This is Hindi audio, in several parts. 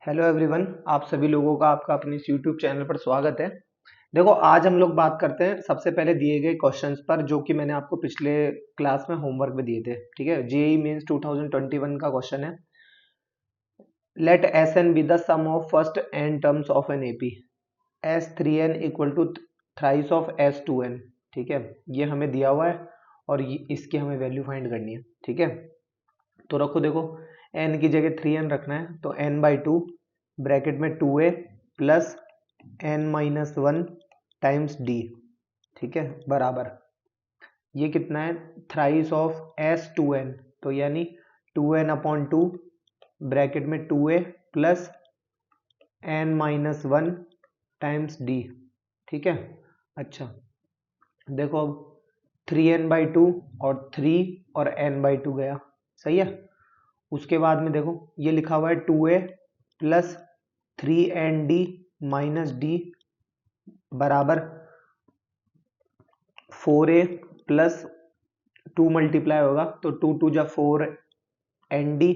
हेलो एवरीवन, आप सभी लोगों का आपका अपने इस यूट्यूब चैनल पर स्वागत है। देखो, आज हम लोग बात करते हैं सबसे पहले दिए गए क्वेश्चंस पर, जो कि मैंने आपको पिछले क्लास में होमवर्क में दिए थे। ठीक है, जेईई मेंस 2021 का क्वेश्चन है। Let S n be the sum of first n terms of an AP. S three n equal to thrice of S two n. ठीक है, ये हमें दिया हुआ है और इसकी हमें वैल्यू फाइंड करनी है। ठीक है, तो रखो, देखो n की जगह 3n रखना है, तो n/2 ब्रैकेट में 2a plus n-1 times d। ठीक है, बराबर ये कितना है, थ्राइस ऑफ s2n, तो यानी 2n/2 ब्रैकेट में 2a plus n-1 times d। ठीक है, अच्छा देखो, अब 3n/2 और 3 और n/2 गया, सही है। उसके बाद में देखो, ये लिखा हुआ है 2a plus 3n/d minus d बराबर 4a प्लस 2 मल्टीप्लाई होगा, तो 2 2 जा 4n/d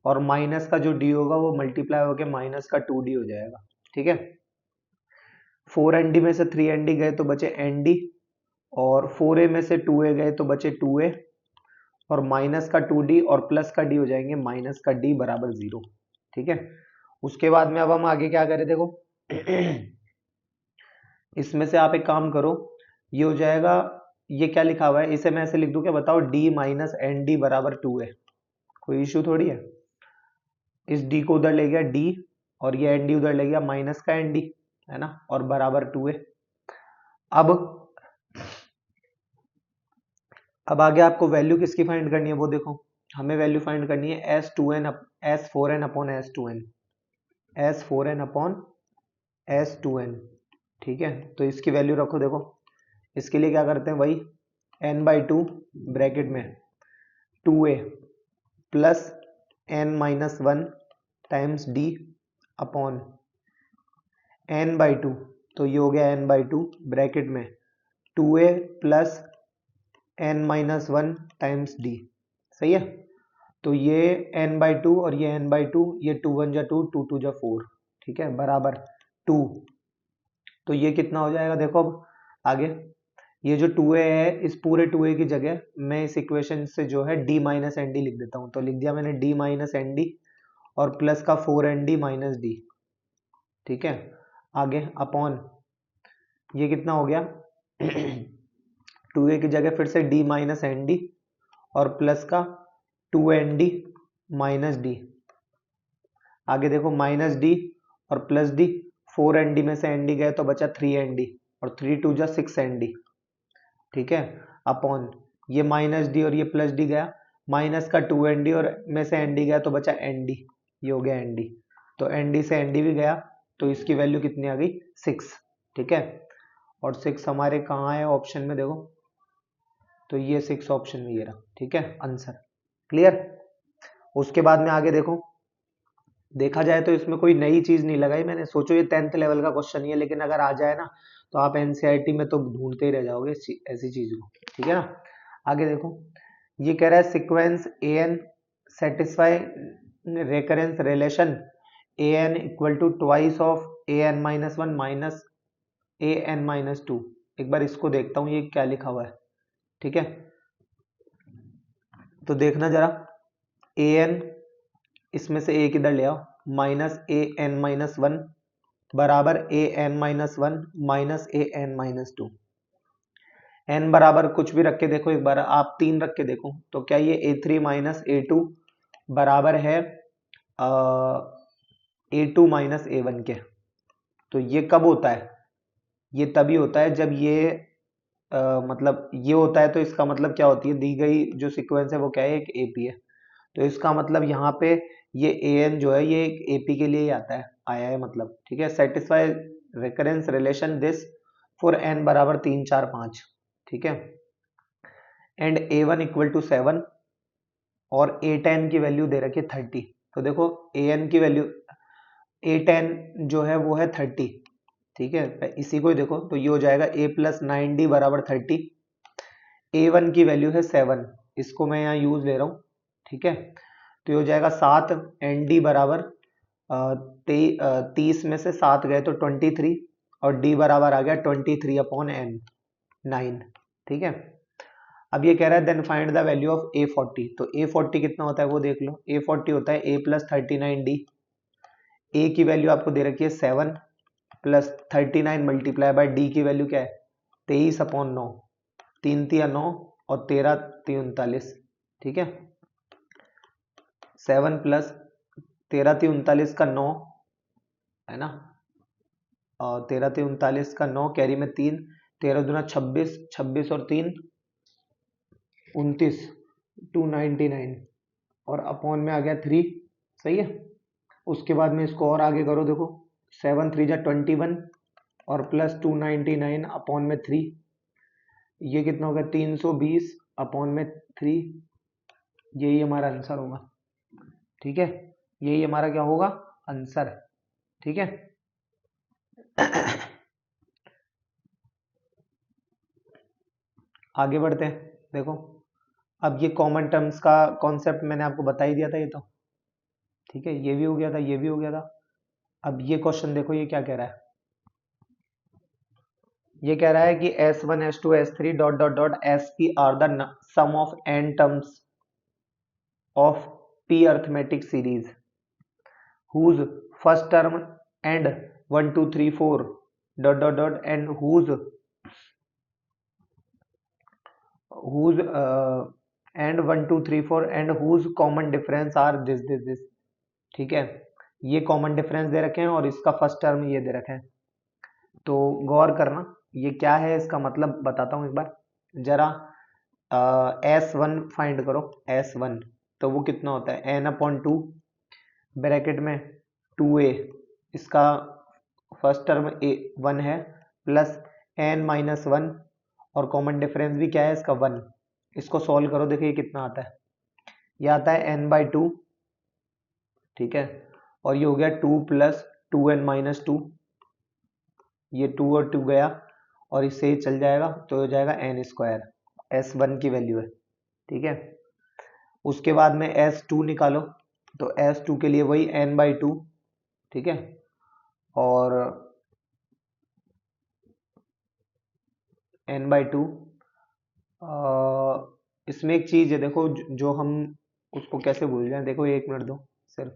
और माइनस का जो d होगा वो मल्टीप्लाई होकर माइनस का 2d हो जाएगा। ठीक है, 4n/d में से 3n/d गए तो बचे n/d, और 4a में से 2a गए तो बचे 2a, और माइनस का 2d और प्लस का d हो जाएंगे माइनस का d बराबर 0। ठीक है, उसके बाद में अब हम आगे क्या करें, देखो इसमें से आप एक काम करो, ये हो जाएगा, ये क्या लिखा हुआ है, इसे मैं ऐसे लिख दूं क्या, बताओ, d माइनस एन डी बराबर 2a। कोई इशू थोड़ी है, इस d को उधर ले गया d, और ये एन डी उधर ले गया माइनस का एन डी, है ना, और बराबर 2a। अब आगे आपको वैल्यू किसकी फाइंड करनी है, वो देखो, हमें वैल्यू फाइंड करनी है S4n upon S2n, S4n upon S2n। ठीक है, तो इसकी वैल्यू रखो, देखो इसके लिए क्या करते हैं, वही n/2 ब्रैकेट में 2a plus n-1 times d upon n/2, तो ये हो गया n/2 ब्रैकेट में 2a plus n-1 times d। सही है, तो ये n/2 और ये n/2, ये 2 1 जा 2, 2 2 जा 4। ठीक है, बराबर 2। तो ये कितना हो जाएगा, देखो अब आगे, ये जो 2a है, इस पूरे 2a की जगह मैं इस इक्वेशन से जो है d माइनस एन डी लिख देता हूँ, तो लिख दिया मैंने d माइनस एन डी और प्लस का 4n/d माइनस डी। ठीक है, आगे अपॉन ये कितना हो गया 2a की जगह फिर से d माइनस एन डी और प्लस का 2n/d माइनस डी। आगे देखो, माइनस डी और प्लस डी, 4n/d में से n/d गए तो बचा 3n/d, और 3 2 जा 6n/d। ठीक है, अपॉन ये माइनस डी और ये प्लस डी गया, माइनस का 2n/d और में से n/d गया तो बचा n/d, ये हो गया n/d, तो n/d से n/d भी गया, तो इसकी वैल्यू कितनी आ गई, 6। ठीक है, और 6 हमारे कहाँ है ऑप्शन में, देखो तो ये 6 ऑप्शन में ये रहा। ठीक है, आंसर क्लियर। उसके बाद में आगे देखो, देखा जाए तो इसमें कोई नई चीज नहीं लगाई मैंने, सोचो ये 10th लेवल का क्वेश्चन ही है, लेकिन अगर आ जाए ना तो आप एनसीईआरटी में तो ढूंढते ही रह जाओगे ऐसी चीज को। ठीक है ना, आगे देखो, ये कह रहा है sequence a n satisfy recurrence relation a n equal to twice of a n minus one minus a n minus two. एक बार इसको देखता हूँ ये क्या लिखा हुआ है। ठीक है, तो देखना जरा, ए एन, इसमें से एक इधर ले आओ, minus a n minus one बराबर ए n minus one minus a n minus to. N बराबर कुछ भी रख के देखो, एक बार आप 3 रख के देखो, तो क्या ये a3 माइनस a2 बराबर है a2 माइनस a1 के। तो ये कब होता है, ये तभी होता है जब ये मतलब ये होता है, तो इसका मतलब क्या होती है, दी गई जो सीक्वेंस है वो क्या है, एक एपी है, तो इसका मतलब यहाँ पे ये an जो है ये एक एपी के लिए ही आता है, आया है मतलब। ठीक है, satisfy recurrence relation this for n बराबर 3 4 5। ठीक है, एंड a1 इक्वल टू 7 और a10 की वैल्यू दे रखी है 30। तो देखो an की वैल्यू, a10 जो है वो है 30। ठीक है, इसी को ही देखो, तो ये हो जाएगा a प्लस 9d बराबर 30। a1 की वैल्यू है 7, इसको मैं यहाँ यूज ले रहा हूँ। ठीक है, तो ये हो जाएगा 7 nd बराबर 30 में से 7 गए तो 23 और d बराबर आ गया 23/n 9। ठीक है। अब ये कह रहा है then find the value of A40। तो A40 कितना होता है वो देख लो। A40 होता है A + 39D। A की वैल्यू आपको दे रखी है 7 + 39 × D की वैल्यू क्या है 23/9। 3 × 9 और 13 × 39। ठीक है। 7 + 13 × 39 का 9 है ना। और 13 × 39 का 9 कैरी में 3, 13 दूना 26, 26 और 3 29, 299 और अपॉन में आ गया 3। सही है। उसके बाद में इसको और आगे करो, देखो 7 3 जा 21 और प्लस 299 अपॉन में 3। ये कितना होगा 320 अपॉन में 3। यही हमारा आंसर होगा। ठीक है। यही हमारा क्या होगा आंसर। ठीक है। आगे बढ़ते हैं। देखो अब ये कॉमन टर्म्स का कॉन्सेप्ट मैंने आपको बता ही दिया था ये तो। ठीक है। ये भी हो गया था, ये भी हो गया था। अब ये क्वेश्चन देखो ये क्या कह रहा है। ये कह रहा है कि S1 S2 S3 dot dot dot SP are the sum of n terms of P arithmetic series whose first term and 1 2 3 4 dot dot dot and whose and 1 2 3 4 and whose common difference are this। ठीक है। ये कॉमन डिफरेंस दे रखे हैं और इसका फर्स्ट टर्म ये दे रखे हैं। तो गौर करना ये क्या है, इसका मतलब बताता हूँ एक बार जरा। S1 फाइंड करो। S1 तो वो कितना होता है n/2 ब्रैकेट में 2a, इसका फर्स्ट टर्म 1 है प्लस n-1 और कॉमन डिफरेंस भी क्या है इसका 1। इसको सॉल्व करो, देखिए कितना आता है। ये आता है n/2। ठीक है। और ये हो गया 2 + 2n-2। ये 2 और 2 गया और इससे ही चल जाएगा तो हो जाएगा n²। S1 की वैल्यू है। ठीक है। उसके बाद में S2 निकालो तो S2 के लिए वही n/2। ठीक है। और n/2 इसमें एक चीज है देखो जो हम उसको कैसे भूल जाए। देखो 1 मिनट दो सिर्फ।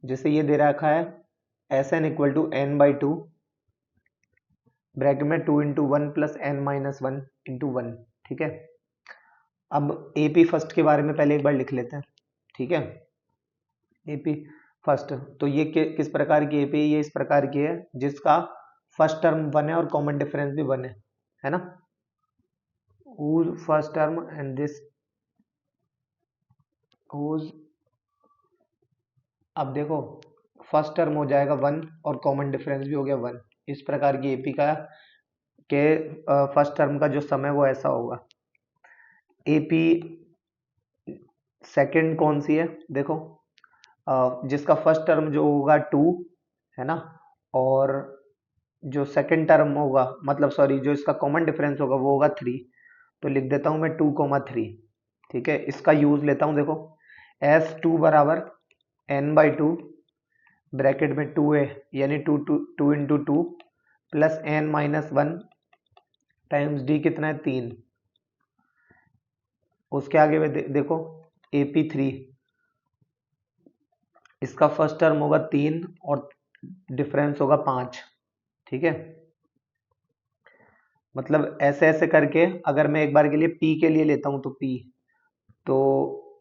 जैसे ये दे रखा है Sn = n/2 ब्रैकेट में 2 × 1 + n-1 × 1। ठीक है। अब AP फर्स्ट के बारे में पहले एक बार लिख लेते हैं। ठीक है। AP फर्स्ट तो ये किस प्रकार की AP ये इस प्रकार की है जिसका फर्स्ट टर्म 1 है और कॉमन डिफरेंस भी 1 है ना। whose first term and this whose, अब देखो फर्स्ट टर्म हो जाएगा 1 और कॉमन डिफरेंस भी हो गया 1। इस प्रकार की AP का के फर्स्ट टर्म का जो सम है वो ऐसा होगा। AP सेकंड कौन सी है देखो जिसका फर्स्ट टर्म जो होगा 2 है ना, और जो सेकंड टर्म होगा मतलब सॉरी जो इसका कॉमन डिफरेंस होगा वो होगा 3। तो लिख देता हूं मैं 2,3। ठीक है। इसका यूज लेता हूं देखो S2 बराबर n/2 ब्रैकेट में 2a यानी 2 × 2 प्लस n-1 टाइम्स d कितना है 3। उसके आगे में देखो AP3 इसका फर्स्ट टर्म होगा 3 और डिफरेंस होगा 5। ठीक है। मतलब ऐसे ऐसे करके अगर मैं एक बार के लिए P के लिए लेता हूं तो P तो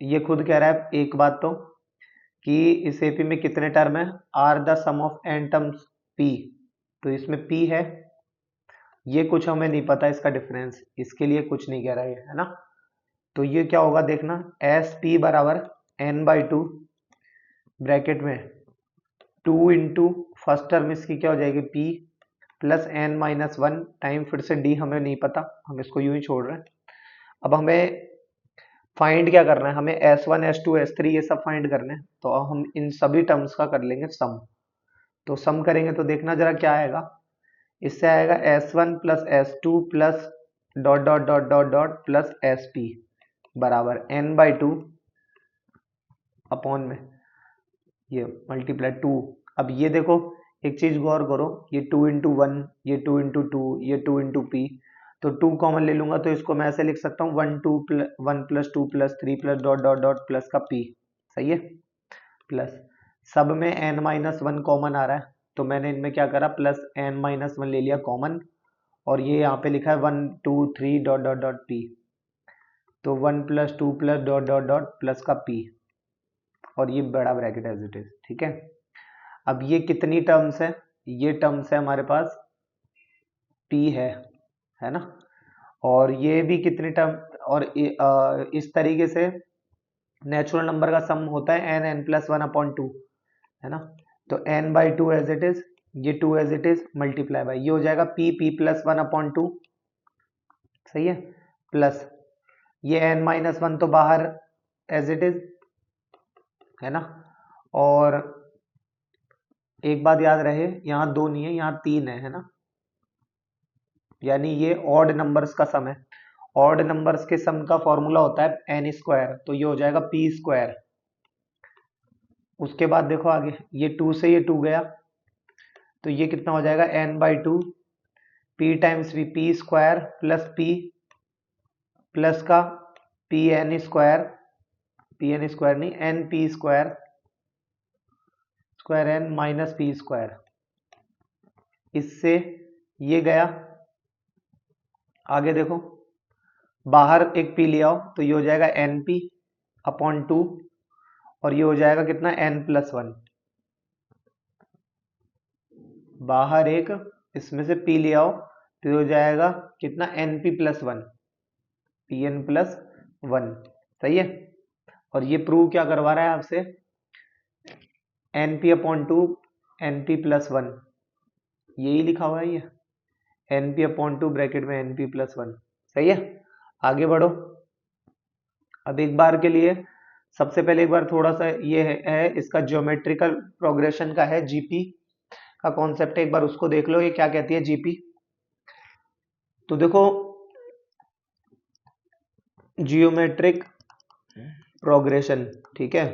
ये खुद कह रहा है एक बात तो कि इस AP में कितने टर्म है are the sum of n terms P। तो इसमें P है, ये कुछ हमें नहीं पता इसका डिफरेंस, इसके लिए कुछ नहीं कह रहा है ना। तो ये क्या होगा देखना SP बराबर n/2 ब्रैकेट में 2 × फर्स्ट टर्म इसकी क्या हो जाएगी P प्लस n-1 टाइम फिर से D हमें नहीं पता, हम इसको यूं ही छोड़ रहे हैं। अब हमें फाइंड क्या करना है, हमें S1 S2 S3 ये सब फाइंड करने हैं। तो हम इन सभी टर्म्स का कर लेंगे सम। तो सम करेंगे तो देखना जरा क्या आएगा। इससे आएगा S1 + S2 plus dot dot dot dot dot plus SP बराबर n/2 अपॉन में ये मल्टीप्लाई 2। अब ये देखो एक चीज गौर करो, ये 2 × 1, ये 2 × 2, ये 2 × p, तो 2 कॉमन ले लूंगा तो इसको मैं ऐसे लिख सकता हूँ 1 + 2 + 3 + डॉट डॉट डॉट प्लस का p। सही है। प्लस सब में n-1 कॉमन आ रहा है तो मैंने इनमें क्या करा प्लस n-1 ले लिया कॉमन, और ये यहाँ पे लिखा है 1 2 3 डॉट डॉट डॉट p, तो 1 + 2 + डॉट डॉट डॉट प्लस का p, और ये बड़ा ब्रैकेट एज इट इज। ठीक है। अब ये कितनी टर्म्स है, ये टर्म्स है हमारे पास p है ना, और ये भी कितनी टर्म, और इस तरीके से नेचुरल नंबर का सम होता है n+1/2 है ना, तो n/2 एज इट इज, ये 2 as it is multiply by ये हो जाएगा p+1/2। सही है। प्लस ये n-1 तो बाहर एज इट इज है ना, और एक बात याद रहे यहाँ 2 नहीं है यहाँ 3 है ना, यानी ये ऑड नंबर्स का सम है। ऑड नंबर्स के सम का फॉर्मूला होता है n², तो ये हो जाएगा p²। उसके बाद देखो आगे ये 2 से ये 2 गया तो ये कितना हो जाएगा n/2 p times p² plus p plus का pn² नहीं np² square n minus p²। इससे ये गया, आगे देखो बाहर एक p ले आओ तो ये हो जाएगा np/2, और ये हो जाएगा कितना n+1। बाहर एक इसमें से p ले आओ तो ये हो जाएगा कितना np+1 pn+1। सही है। और ये प्रूव क्या करवा रहा है आपसे, np/2 np+1, यही लिखा हुआ है ये np/2 ब्रैकेट में np+1। सही है। आगे बढ़ो। अब एक बार के लिए सबसे पहले एक बार थोड़ा सा ये है इसका ज्योमेट्रिकल प्रोग्रेशन का है, जीपी का कॉन्सेप्ट है, एक बार उसको देख लो ये क्या कहती है जीपी। तो देखो जियोमेट्रिक प्रोग्रेशन, ठीक है,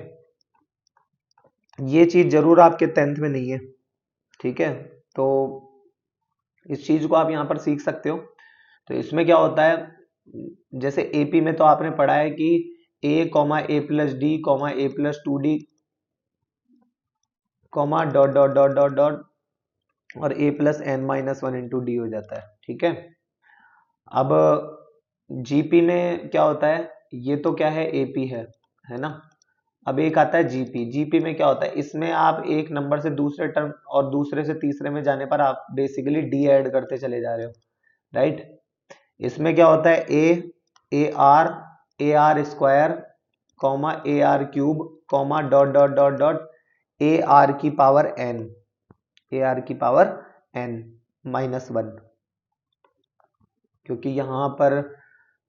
ये चीज जरूर आपके 10th में नहीं है। ठीक है, तो इस चीज को आप यहाँ पर सीख सकते हो। तो इसमें क्या होता है, जैसे एपी में तो आपने पढ़ा है कि a, a+d, a+2d, dot dot dot dot dot और a+n-1 इंटू डी हो जाता है। ठीक है। अब जीपी में क्या होता है, ये तो क्या है एपी है ना। अब एक आता है जीपी। जीपी में क्या होता है, इसमें आप एक नंबर से दूसरे टर्म और दूसरे से तीसरे में जाने पर आप बेसिकली डी ऐड करते चले जा रहे हो, राइट। इसमें क्या होता है ar² ar³ dot dot dot dot ar⁻n -1, क्योंकि यहाँ पर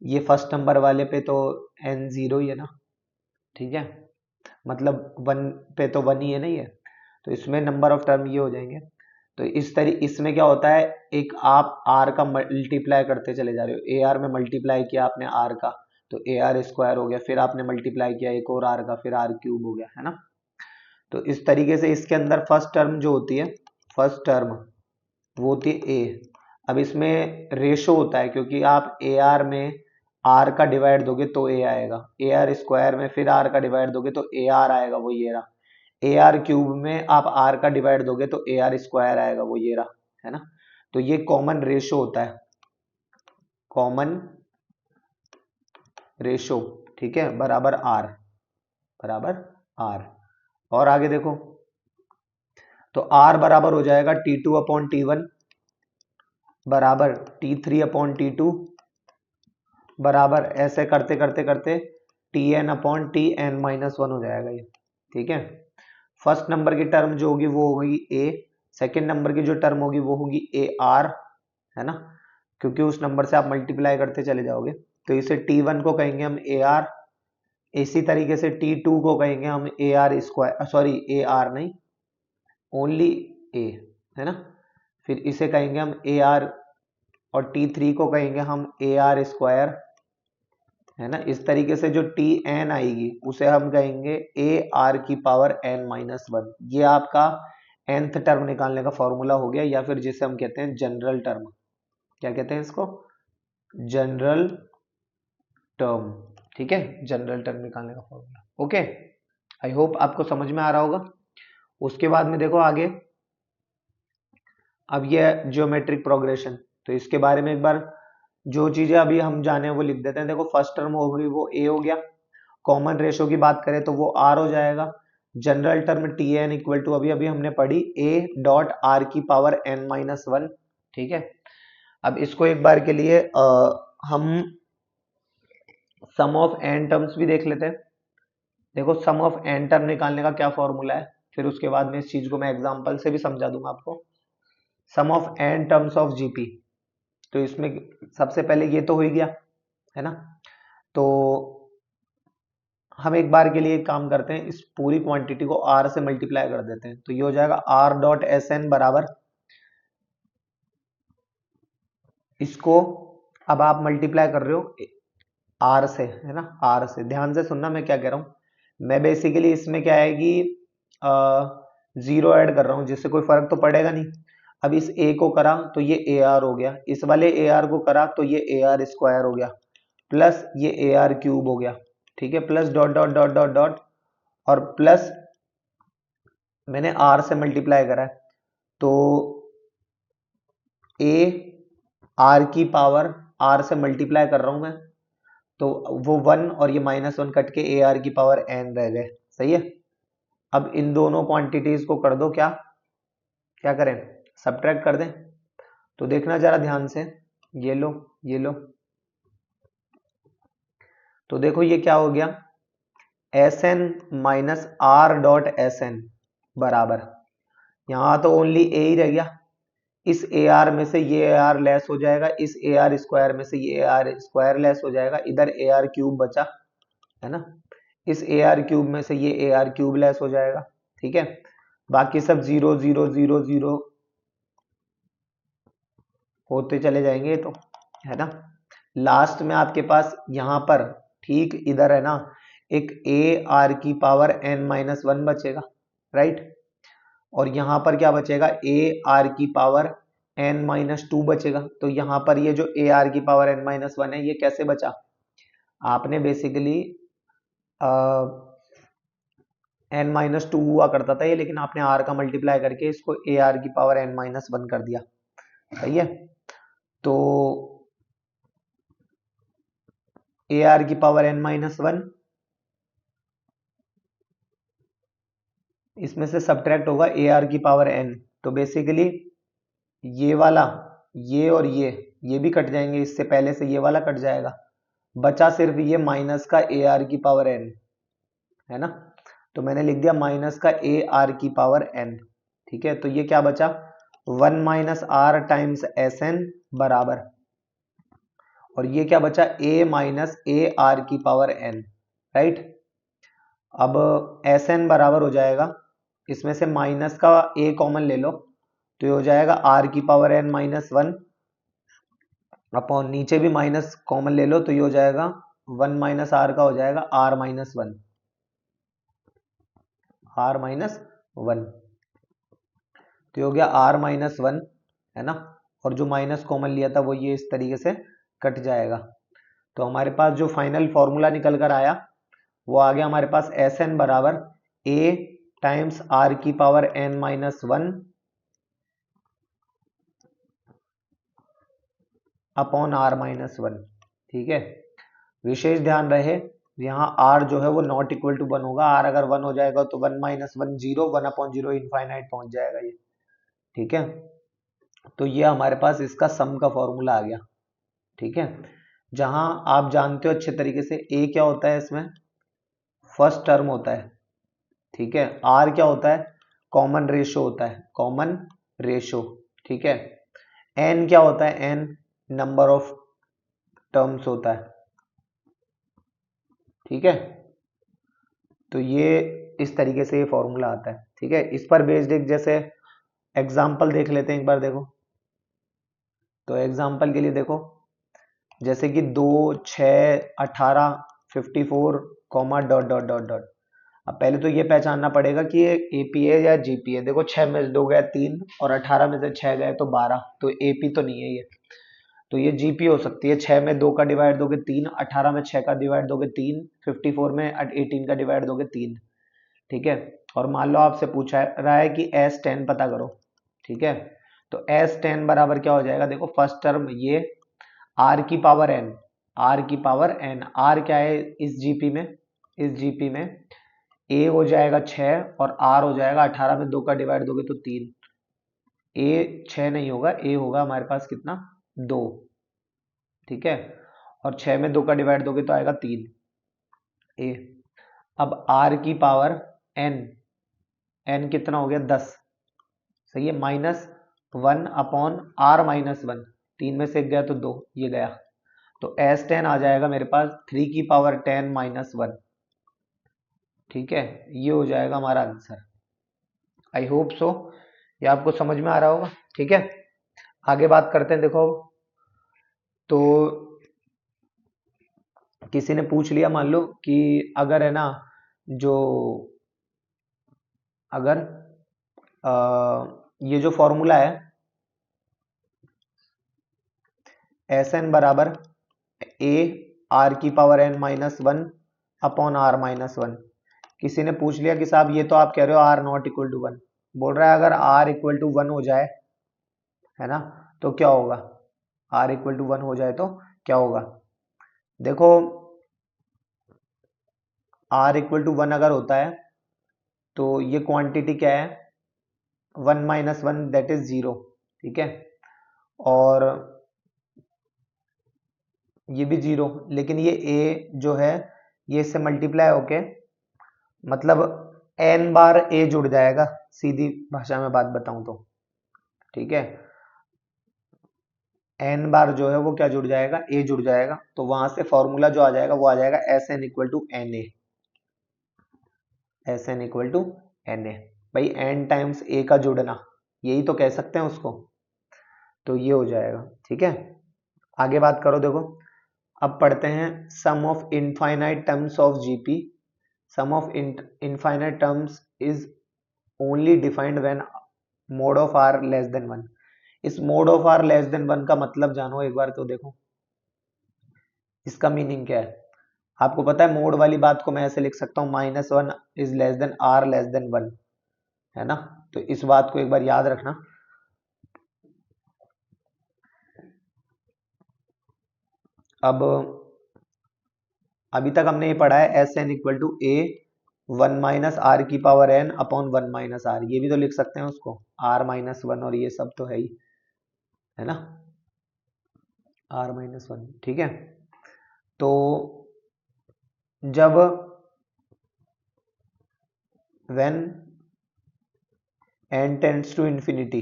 ये फर्स्ट नंबर वाले पे तो n 0 ही है ना। ठीक है, मतलब 1 पे तो 1 ही है ना ये, तो इसमें नंबर ऑफ टर्म ये हो जाएंगे। तो इसमें क्या होता है, एक आप r का मल्टीप्लाई करते चले जा रहे हो, ar में मल्टीप्लाई किया आपने r का तो ar² हो गया, फिर आपने मल्टीप्लाई किया एक और r का, फिर r³ हो गया, है ना। तो इस तरीके से इसके अंदर फर्स्ट टर्म जो होती है, फर्स्ट टर्म वो होती है a। अब इसमें रेशो होता है, क्योंकि आप ar में r का डिवाइड दोगे तो a आएगा, ar² में फिर r का डिवाइड दोगे तो ar आएगा, वो ये रहा। ar³ में आप r का डिवाइड दोगे तो ar² आएगा, वो ये रहा, है ना। तो ये कॉमन रेशो होता है, कॉमन रेशो, ठीक है, बराबर r। और आगे देखो तो r बराबर हो जाएगा T2/T1 बराबर T3/T2 बराबर ऐसे करते करते करते Tn/Tn-1 हो जाएगा ये। ठीक है, फर्स्ट नंबर की टर्म जो होगी वो होगी a, सेकेंड नंबर की जो टर्म होगी वो होगी ar, है ना, क्योंकि उस नंबर से आप मल्टीप्लाई करते चले जाओगे। तो इसे T1 को कहेंगे हम ar, इसी तरीके से T2 को कहेंगे हम ar², सॉरी ar नहीं, ओनली a, है ना। फिर इसे कहेंगे हम ar, और T3 को कहेंगे हम ar², है ना। इस तरीके से जो टी एन आएगी उसे हम कहेंगे ए आर की पावर एन माइनस वन। ये आपका nth टर्म निकालने का फॉर्मूला हो गया, या फिर जिसे हम कहते हैं जनरल टर्म। क्या कहते हैं इसको? General term. ठीक है, जनरल टर्म निकालने का फॉर्मूला। ओके, आई होप आपको समझ में आ रहा होगा। उसके बाद में देखो आगे, अब ये ज्योमेट्रिक प्रोग्रेशन, तो इसके बारे में एक बार जो चीजें अभी हम जाने वो लिख देते हैं। देखो फर्स्ट टर्म हो गई वो ए हो गया, कॉमन रेशो की बात करें तो वो आर हो जाएगा। General term T n equal to अभी अभी हमने पढ़ी ए डॉट आर की पावर एन माइनस वन। ठीक है, अब इसको एक बार के लिए हम सम ऑफ एन टर्म्स भी देख लेते हैं। देखो सम ऑफ एन टर्म निकालने का क्या फॉर्मूला है, फिर उसके बाद में इस चीज को मैं एग्जांपल से भी समझा दूंगा आपको। Sum of n terms of GP, तो इसमें सबसे पहले ये तो हो ही गया, है ना। तो हम एक बार के लिए एक काम करते हैं, इस पूरी क्वांटिटी को आर से मल्टीप्लाई कर देते हैं। तो ये हो जाएगा आर डॉट एस एन बराबर, इसको अब आप मल्टीप्लाई कर रहे हो आर से, है ना। आर से ध्यान से सुनना मैं क्या कह रहा हूं। मैं बेसिकली इसमें क्या है कि जीरो ऐड कर रहा हूं, जिससे कोई फर्क तो पड़ेगा नहीं। अब इस ए को करा तो ये ए आर हो गया, इस वाले ए आर को करा तो ये ए आर स्क्वायर हो गया, प्लस ये ए आर क्यूब हो गया। ठीक है, plus dot dot dot dot dot, और प्लस मैंने आर से मल्टीप्लाई करा है, तो ए आर की पावर आर से मल्टीप्लाई कर रहा हूं मैं, तो वो वन और ये माइनस वन कट के ए आर की पावर एन रह गए। सही है, अब इन दोनों क्वांटिटीज को कर दो क्या, क्या करें, सब्ट्रैक्ट कर दें। तो देखना जरा ध्यान से, ये लो ये लो, तो देखो ये क्या हो गया, S n minus r dot S n बराबर, यहां तो ओनली ए ही रह गया, इस ए आर में से ये ए आर लेस हो जाएगा, इस ए आर स्क्वायर में से ये ए आर स्क्वायर लेस हो जाएगा, इधर ए आर क्यूब बचा, है ना। इस ए आर क्यूब में से ये ए आर क्यूब लेस हो जाएगा। ठीक है, बाकी सब जीरो जीरो जीरो जीरो होते चले जाएंगे, तो है ना। लास्ट में आपके पास यहां पर ठीक इधर है ना, एक ए आर की पावर एन माइनस वन बचेगा, राइट। और यहां पर क्या बचेगा, ए आर की पावर एन माइनस टू बचेगा। तो यहां पर ये जो ए आर की पावर एन माइनस वन है, ये कैसे बचा, आपने बेसिकली एन माइनस टू हुआ करता था ये, लेकिन आपने आर का मल्टीप्लाई करके इसको ए आर की पावर एन माइनस वन कर दिया। सही है, तो ए आर की पावर एन माइनस वन, इसमें से सब्ट्रैक्ट होगा ए आर की पावर एन, तो बेसिकली ये वाला, ये और ये भी कट जाएंगे, इससे पहले से ये वाला कट जाएगा, बचा सिर्फ ये माइनस का ए आर की पावर एन, है ना। तो मैंने लिख दिया माइनस का ए आर की पावर एन। ठीक है, तो ये क्या बचा, one minus r times S n बराबर, और ये क्या बचा, ए माइनस ए आर की पावर एन, राइट। अब एस एन बराबर हो जाएगा, इसमें से माइनस का ए कॉमन ले लो, तो ये हो जाएगा आर की power n minus one, upon नीचे भी माइनस कॉमन ले लो, तो ये हो जाएगा वन माइनस आर का हो जाएगा r minus one, r minus one, तो ये हो गया आर माइनस वन, है ना। और जो माइनस कॉमन लिया था वो ये इस तरीके से कट जाएगा। तो हमारे पास जो फाइनल फॉर्मूला निकल कर आया वो आ गया हमारे पास, एस एन बराबर ए टाइम्स आर की power n minus one upon r minus one. ठीक है, विशेष ध्यान रहे यहाँ आर जो है वो नॉट इक्वल टू वन होगा, आर अगर वन हो जाएगा तो one minus one zero, one upon zero infinite पहुंच जाएगा ये। ठीक है, तो ये हमारे पास इसका सम का फॉर्मूला आ गया। ठीक है, जहां आप जानते हो अच्छे तरीके से ए क्या होता है, इसमें फर्स्ट टर्म होता है। ठीक है, आर क्या होता है, कॉमन रेशो होता है, कॉमन रेशो। ठीक है, एन क्या होता है, एन नंबर ऑफ टर्म्स होता है। ठीक है, तो ये इस तरीके से ये फॉर्मूला आता है। ठीक है, इस पर बेस्ड एक जैसे एग्जाम्पल देख लेते हैं एक बार। देखो, तो एग्जाम्पल के लिए देखो, जैसे कि 2, 6, 18, 54, comma dot dot dot dot. अब पहले तो ये पहचानना पड़ेगा कि ये एपी है या जीपी है। देखो 6 में से 2 गए 3 और 18 में से 6 गए तो 12, तो एपी तो नहीं है ये, तो ये जीपी हो सकती है। 6 में 2 का डिवाइड दोगे 3, 18 में 6 का डिवाइड दोगे 3, 54 में 18 का डिवाइड दोगे 3। ठीक है, और मान लो आपसे पूछा रहा है कि S10 पता करो। ठीक है, तो S10 बराबर क्या हो जाएगा, देखो फर्स्ट टर्म ये r की पावर n, r की पावर n, r क्या है इस जीपी में, इस जीपी में a हो जाएगा 6 और r हो जाएगा 18 में 2 का डिवाइड दोगे तो 3। a 6 नहीं होगा, a होगा हमारे पास कितना 2। ठीक है, और 6 में 2 का डिवाइड दोगे तो आएगा 3 a। अब r की पावर n, n कितना हो गया 10, सही है, -1 अपॉन r माइनस 1, 3 में से 1 गया तो 2, ये गया, तो S10 आ जाएगा मेरे पास 3 की पावर 10 माइनस 1। ठीक है, ये हो जाएगा हमारा आंसर। आई होप सो ये आपको समझ में आ रहा होगा। ठीक है, आगे बात करते हैं। देखो तो किसी ने पूछ लिया, मान लो कि अगर है ना, जो अगर ये जो फॉर्मूला है एस एन बराबर ए आर की power n minus 1 upon r minus 1। किसी ने पूछ लिया कि साहब ये तो आप कह रहे हो आर नॉट इक्वल टू 1, बोल रहा है अगर आर इक्वल टू 1 हो जाए, है ना, तो क्या होगा, आर इक्वल टू 1 हो जाए तो क्या होगा। देखो आर इक्वल टू 1 अगर होता है तो ये क्वांटिटी क्या है 1 माइनस 1 दैट इज 0। ठीक है, और ये भी 0, लेकिन ये a जो है ये इससे मल्टीप्लाई होके मतलब n बार a जुड़ जाएगा, सीधी भाषा में बात बताऊं तो। ठीक है, n बार जो है वो क्या जुड़ जाएगा, a जुड़ जाएगा, तो वहां से फॉर्मूला जो आ जाएगा वो आ जाएगा S n equal to n a, S n equal to n a. भाई n टाइम्स a का जुड़ना, यही तो कह सकते हैं उसको, तो ये हो जाएगा। ठीक है, आगे बात करो। देखो अब पढ़ते हैं sum of infinite terms of GP. Sum of infinite terms is only defined when mod of r less than 1। इस mod of r less than 1 का मतलब जानो एक बार तो। देखो इसका मीनिंग क्या है, आपको पता है मोड वाली बात को मैं ऐसे लिख सकता हूँ -1 is less than r less than 1, है ना, तो इस बात को एक बार याद रखना। अब अभी तक हमने ये पढ़ा है S n equal to a 1 minus r की power n upon 1 minus r, ये भी तो लिख सकते हैं उसको आर माइनस 1, और ये सब तो है ही, है ना, आर माइनस 1। ठीक है, तो जब when n tends to infinity,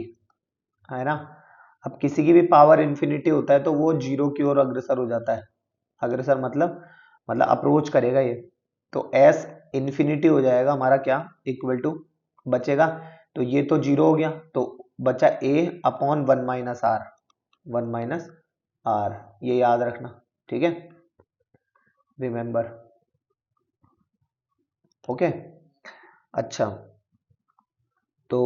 है ना, अब किसी की भी पावर इंफिनिटी होता है तो वो जीरो की ओर अग्रसर हो जाता है। अग्रसर मतलब अप्रोच करेगा ये, तो एस इंफिनिटी हो जाएगा हमारा क्या, इक्वल टू बचेगा, तो ये तो जीरो हो गया, तो बचा a upon 1 minus r, 1 minus r, ये याद रखना। ठीक है, रिमेंबर, ओके। अच्छा, तो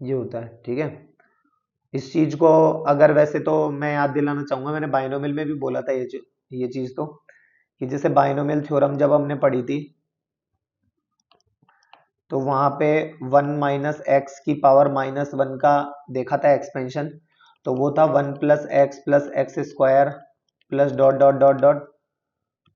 ये होता है। ठीक है, इस चीज को अगर वैसे तो मैं याद दिलाना चाहूंगा, मैंने बाइनोमियल में भी बोला था ये चीज तो, कि जैसे बाइनोमियल थ्योरम जब हमने पढ़ी थी तो वहां पे 1 माइनस एक्स की पावर -1 का देखा था एक्सपेंशन, तो वो था 1 plus x square plus dot dot dot dot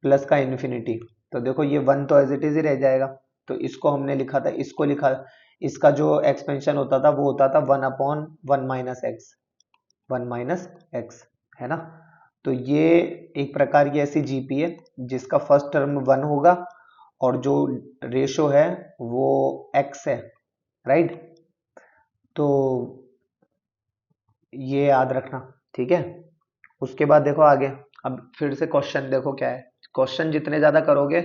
plus का इन्फिनिटी। तो देखो ये 1 तो एज इट इज ही रह जाएगा, तो इसको हमने लिखा था, इसको लिखा, इसका जो एक्सपेंशन होता था वो होता था 1 upon 1 minus x, 1 minus x, है ना, तो ये एक प्रकार की ऐसी जीपी है जिसका फर्स्ट टर्म 1 होगा और जो रेशो है वो x है, राइट, तो ये याद रखना। ठीक है, उसके बाद देखो आगे, अब फिर से क्वेश्चन देखो क्या है, क्वेश्चन जितने ज्यादा करोगे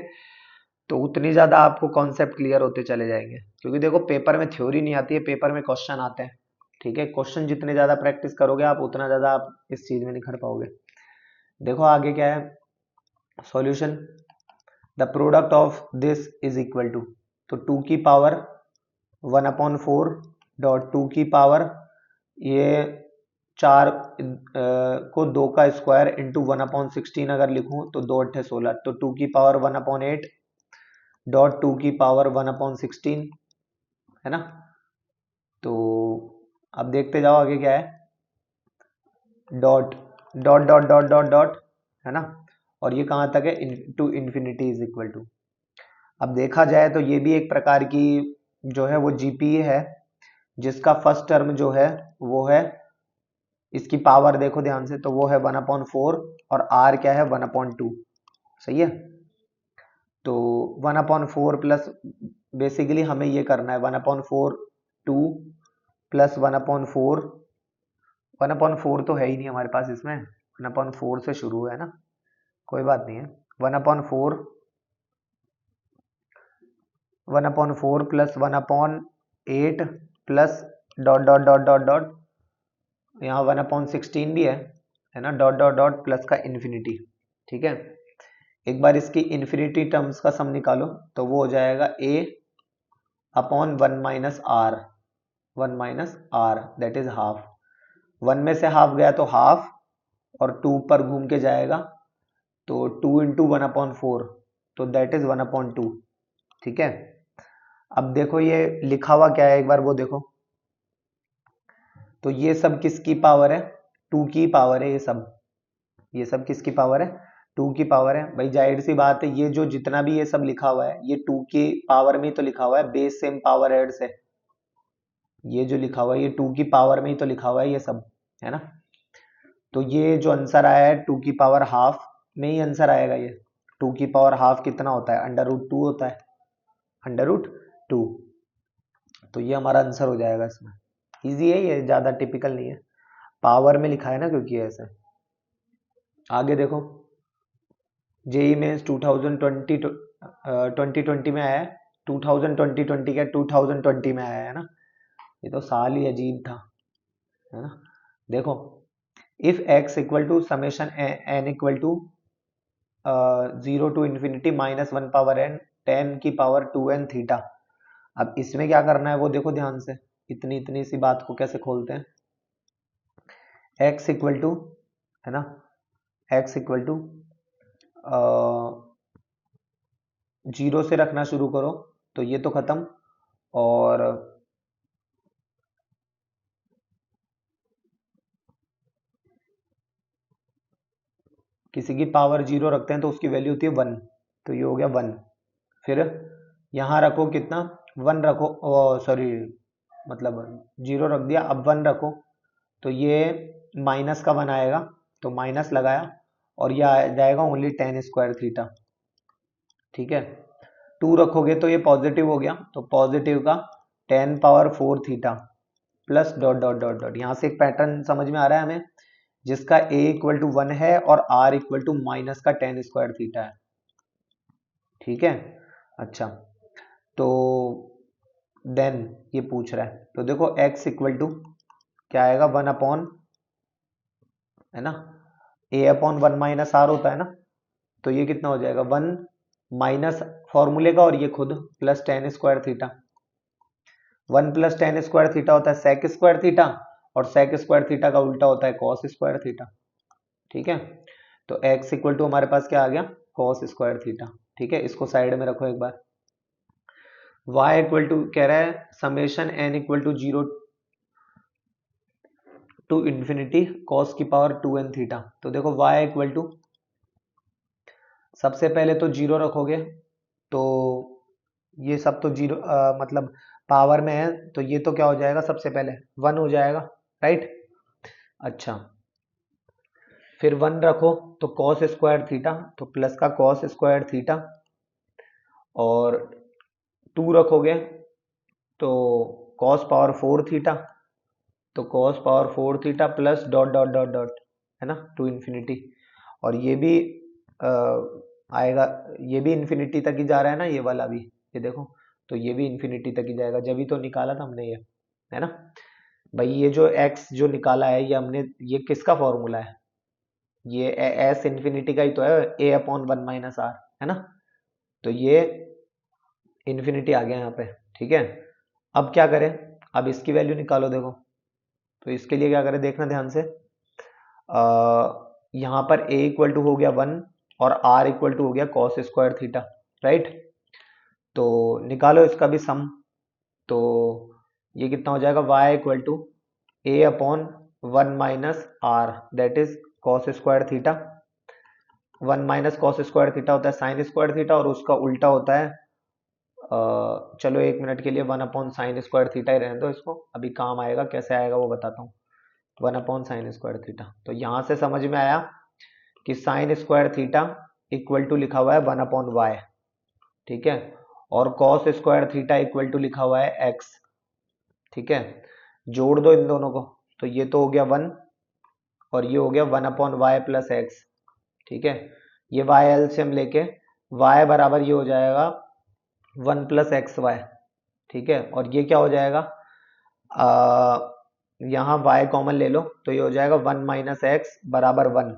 तो उतनी ज्यादा आपको कॉन्सेप्ट क्लियर होते चले जाएंगे, क्योंकि देखो पेपर में थ्योरी नहीं आती है, पेपर में क्वेश्चन आते हैं। ठीक है, क्वेश्चन जितने ज्यादा प्रैक्टिस करोगे आप उतना ज्यादा आप इस चीज में निखर पाओगे। देखो आगे क्या है solution, the product of this is equal to, तो 2 की पावर 1/4 डॉट 2 की पावर ये 4 को 2 का स्क्वायर इंटू 1/16 अगर लिखूं तो 2 अट्ठे 16, तो 2 की पावर 1/8 डॉट 2 की पावर 1/16 है ना। तो अब देखते जाओ आगे क्या है, dot dot dot dot dot dot है ना, और ये कहाँ तक है to infinity is equal to. अब देखा जाए तो ये भी एक प्रकार की जो है वो जीपीए है, जिसका फर्स्ट टर्म जो है वो है, इसकी पावर देखो ध्यान से, तो वो है 1/4 और आर क्या है 1/2, सही है। तो 1/4 प्लस बेसिकली हमें ये करना है 1/4 2 प्लस 1/4, 1/4 तो है ही नहीं हमारे पास इसमें, 1/4 से शुरू है ना, कोई बात नहीं है। 1/4 1/4 plus 1/8 plus dot dot dot dot dot, यहाँ 1/16 भी है ना, डॉट डॉट डॉट प्लस का इन्फिनिटी। ठीक है, एक बार इसकी इन्फिनिटी टर्म्स का सम निकालो तो वो हो जाएगा a upon 1 minus r, 1 minus r that is half, 1 में से हाफ गया तो हाफ और 2 पर घूम के जाएगा तो 2 इंटू 1/4 तो दैट इज 1/2। ठीक है, अब देखो ये लिखा हुआ क्या है एक बार वो देखो, तो ये सब किसकी पावर है 2 की पावर है, ये सब किसकी पावर है 2 की पावर है। भाई जाहिर सी बात है ये जो जितना भी ये सब लिखा हुआ है ये 2 की पावर में ही तो लिखा हुआ है, बेस सेम पावर एड से, ये जो लिखा हुआ है ये 2 की पावर में ही तो लिखा हुआ है ये सब, है ना। तो ये जो आंसर आया है 2 की पावर हाफ में ही आंसर आएगा, ये 2 की पावर हाफ कितना होता है √2 होता है, √2, तो ये हमारा आंसर हो जाएगा इसमें। इजी है ये, ज्यादा टिपिकल नहीं है, पावर में लिखा है ना क्योंकि ऐसे। आगे देखो जेई मेंस 2020 में आया है, 2020 क्या 2020 में आया है ना, ये तो साल ही अजीब था, है ना। देखो if x equal to summation n equal to 0 to infinity minus 1 power n 10 की पावर 2n थीटा। अब इसमें क्या करना है वो देखो ध्यान से, इतनी इतनी सी बात को कैसे खोलते हैं। x इक्वल टू है ना, x इक्वल टू 0 से रखना शुरू करो तो ये तो खत्म, और किसी की पावर 0 रखते हैं तो उसकी वैल्यू होती है 1, तो ये हो गया 1। फिर यहाँ रखो कितना 1 रखो, सॉरी मतलब 0 रख दिया, अब 1 रखो तो ये माइनस का 1 आएगा, तो माइनस लगाया और ये आ जाएगा ओनली 10 स्क्वायर थीटा। ठीक है, 2 रखोगे तो ये पॉजिटिव हो गया, तो पॉजिटिव का 10 power 4 theta plus dot dot dot dot. यहाँ से एक पैटर्न समझ में आ रहा है हमें, जिसका a इक्वल टू 1 है और r इक्वल टू माइनस का 10 स्क्वायर थीटा है। ठीक है, अच्छा तो देन ये पूछ रहा है, तो देखो x इक्वल टू क्या आएगा 1 अपॉन, है ना, a अपॉन 1 माइनस आर होता है ना, तो ये कितना हो जाएगा 1 माइनस फॉर्मूले का और ये खुद plus 10 square theta, 1 plus 10 square theta होता है सेक स्क्वायर थीटा, और सेक स्क्वायर थीटा का उल्टा होता है कॉस स्क्वायर थीटा। ठीक है, तो x इक्वल टू हमारे पास क्या आ गया कॉस स्क्वायर थीटा। ठीक है, इसको साइड में रखो एक बार। y इक्वल टू कह रहा है summation n equal to 0 to infinity cos की पावर 2n थीटा। तो देखो y इक्वल टू सबसे पहले तो 0 रखोगे तो ये सब तो 0 मतलब पावर में है, तो ये तो क्या हो जाएगा सबसे पहले 1 हो जाएगा, राइट। अच्छा फिर 1 रखो तो कॉस स्क्वायर थीटा, तो प्लस का कॉस स्क्वायर थीटा, और 2 रखोगे तो कॉस पावर 4 थीटा, तो cos power 4 theta plus dot dot dot dot, है ना, टू इन्फिनिटी, और ये भी आएगा, ये भी इन्फिनिटी तक ही जा रहा है ना ये वाला भी, ये देखो तो ये भी इन्फिनिटी तक ही जाएगा, जब ही तो निकाला था हमने ये, है ना। भाई ये जो x जो निकाला है ये हमने, ये किसका फॉर्मूला है, ये एस इन्फिनिटी का ही तो है, a अपॉन 1 - r, है ना। तो ये इन्फिनिटी आ गया यहाँ पे, ठीक है। अब क्या करें, अब इसकी वैल्यू निकालो देखो। तो इसके लिए क्या करें, देखना ध्यान से। यहाँ पर a इक्वल टू हो गया 1 और r इक्वल टू हो गया कॉस स्क्वायर थीटा, राइट। तो निकालो इसका भी सम। तो ये कितना हो जाएगा, y equal to a upon 1 - r, that is cos square theta. 1 - cos² theta होता है साइन स्क्वायर थीटा, और उसका उल्टा होता है, चलो 1 मिनट के लिए 1/sin² थीटा ही रहने दो, इसको अभी काम आएगा, कैसे आएगा वो बताता हूँ। 1/sin² थीटा, तो यहाँ से समझ में आया कि sine square theta equal to लिखा हुआ है 1/y, ठीक है, और cos square theta equal to लिखा हुआ है x, ठीक है। जोड़ दो इन दोनों को, तो ये तो हो गया 1 और ये हो गया 1/y प्लस x, ठीक है। ये y एलसीएम लेके y बराबर ये हो जाएगा 1 + xy, ठीक है। और ये क्या हो जाएगा, यहाँ y कॉमन ले लो तो ये हो जाएगा 1 - x बराबर 1,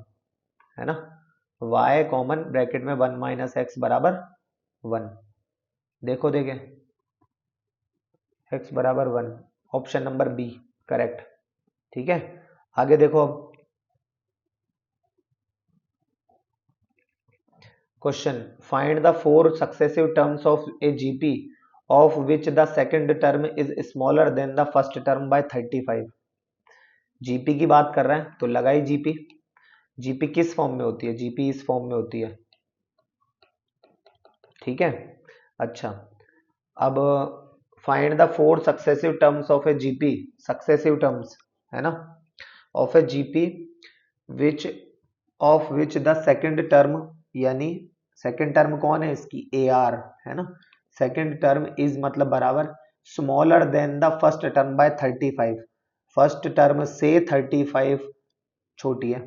है ना। y कॉमन ब्रैकेट में 1 - x बराबर 1, देखो देखें, x बराबर 1, ऑप्शन नंबर बी करेक्ट, ठीक है। आगे देखो अब question, find the 4 successive terms of A GP of which the second term is smaller then the first term by 35। GP की बात कर रहे हैं तो लगाई जीपी। जीपी किस फॉर्म में होती है, जीपी इस फॉर्म में होती है, ठीक है। अच्छा, अब find the 4 successive terms of A GP, successive terms है ना, of A GP which of which the second term, यानी सेकंड टर्म कौन है इसकी, ए आर, है ना। सेकंड टर्म इज मतलब बराबर smaller than the first term by 35, first term से 35 छोटी है,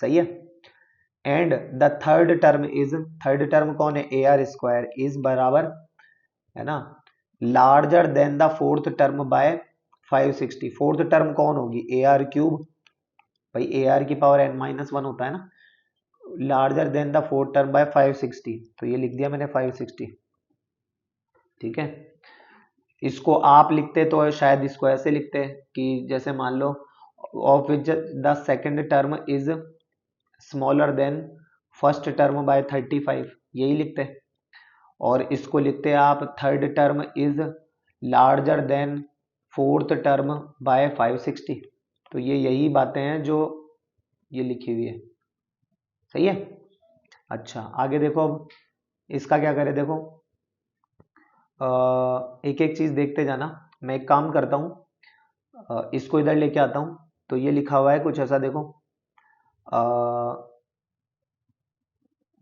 सही है। And the third term is, third term कौन है, ए आर स्क्वायर इज बराबर, है ना, larger than the fourth term by 560। Fourth term कौन होगी, ए आर क्यूब, भाई ए आर की पावर n-1 होता है ना, larger than the fourth term by 560, तो ये लिख दिया मैंने 560, ठीक है। इसको आप लिखते तो शायद इसको ऐसे लिखते कि जैसे मान लो of which the second term is smaller than first term by 35, यही लिखते। और इसको लिखते आप third term is larger than fourth term by 560। तो ये यही बातें हैं जो ये लिखी हुई है, सही है। अच्छा आगे देखो, अब इसका क्या करें, देखो एक एक चीज देखते जाना। मैं एक काम करता हूँ, इसको इधर लेके आता हूँ। तो ये लिखा हुआ है कुछ ऐसा, देखो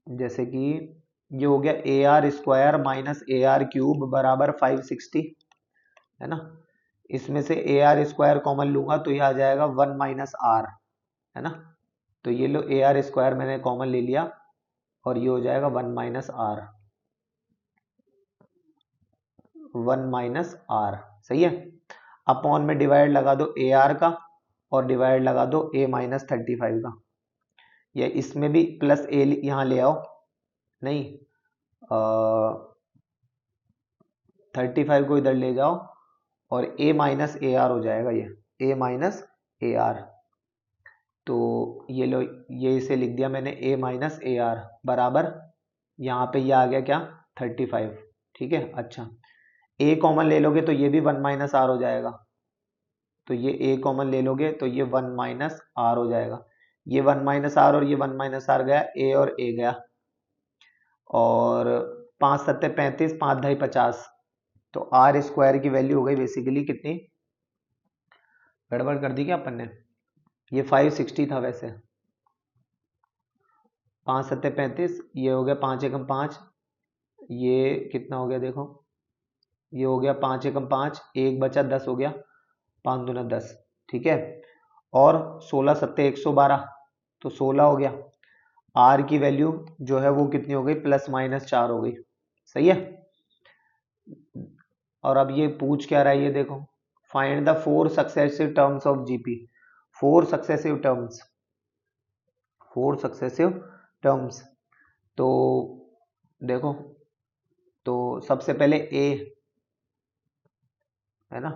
जैसे कि ये हो गया ए r square minus a are cube बराबर 560, है ना। इसमें से ए आर स्क्वायर कॉमन लूंगा तो ये आ जाएगा 1 - r, है ना। तो ये लो ए आर स्क्वायर मैंने कॉमन ले लिया और ये हो जाएगा 1 - r, 1 - r, सही है। अपॉन में डिवाइड लगा दो ए आर का और डिवाइड लगा दो a - 35 का, या इसमें भी प्लस ए यहाँ ले आओ, नहीं 35 को इधर ले जाओ और a - ar हो जाएगा, ये a - ar। तो ये लो, ये इसे लिख दिया मैंने a - ar बराबर, यहाँ पे ये आ गया क्या 35, ठीक है। अच्छा a कॉमन ले लोगे तो ये भी 1 - r हो जाएगा, तो ये a कॉमन ले लोगे तो ये 1 - r हो जाएगा। ये 1 - r और ये 1 - r गया, a और a गया, और 5 × 7 = 35, 5 × 2 = 50। तो आर स्क्वायर की वैल्यू हो गई बेसिकली कितनी, गड़बड़ कर दी क्या अपन ने, ये 560 था वैसे, 5 × 7 = 35, ये हो गया 5 × 5, ये कितना हो गया देखो, ये हो गया 5 × 5, 1 बचा 10 हो गया, 5 दूना 10, ठीक है। और 16 × 7 = 112, तो 16 हो गया। आर की वैल्यू जो है वो कितनी हो गई, ±4 हो गई, सही है। और अब ये पूछ क्या रहा है, ये देखो find the 4 successive terms of GP. 4 successive terms, 4 successive terms. तो देखो, तो सबसे पहले ए है ना,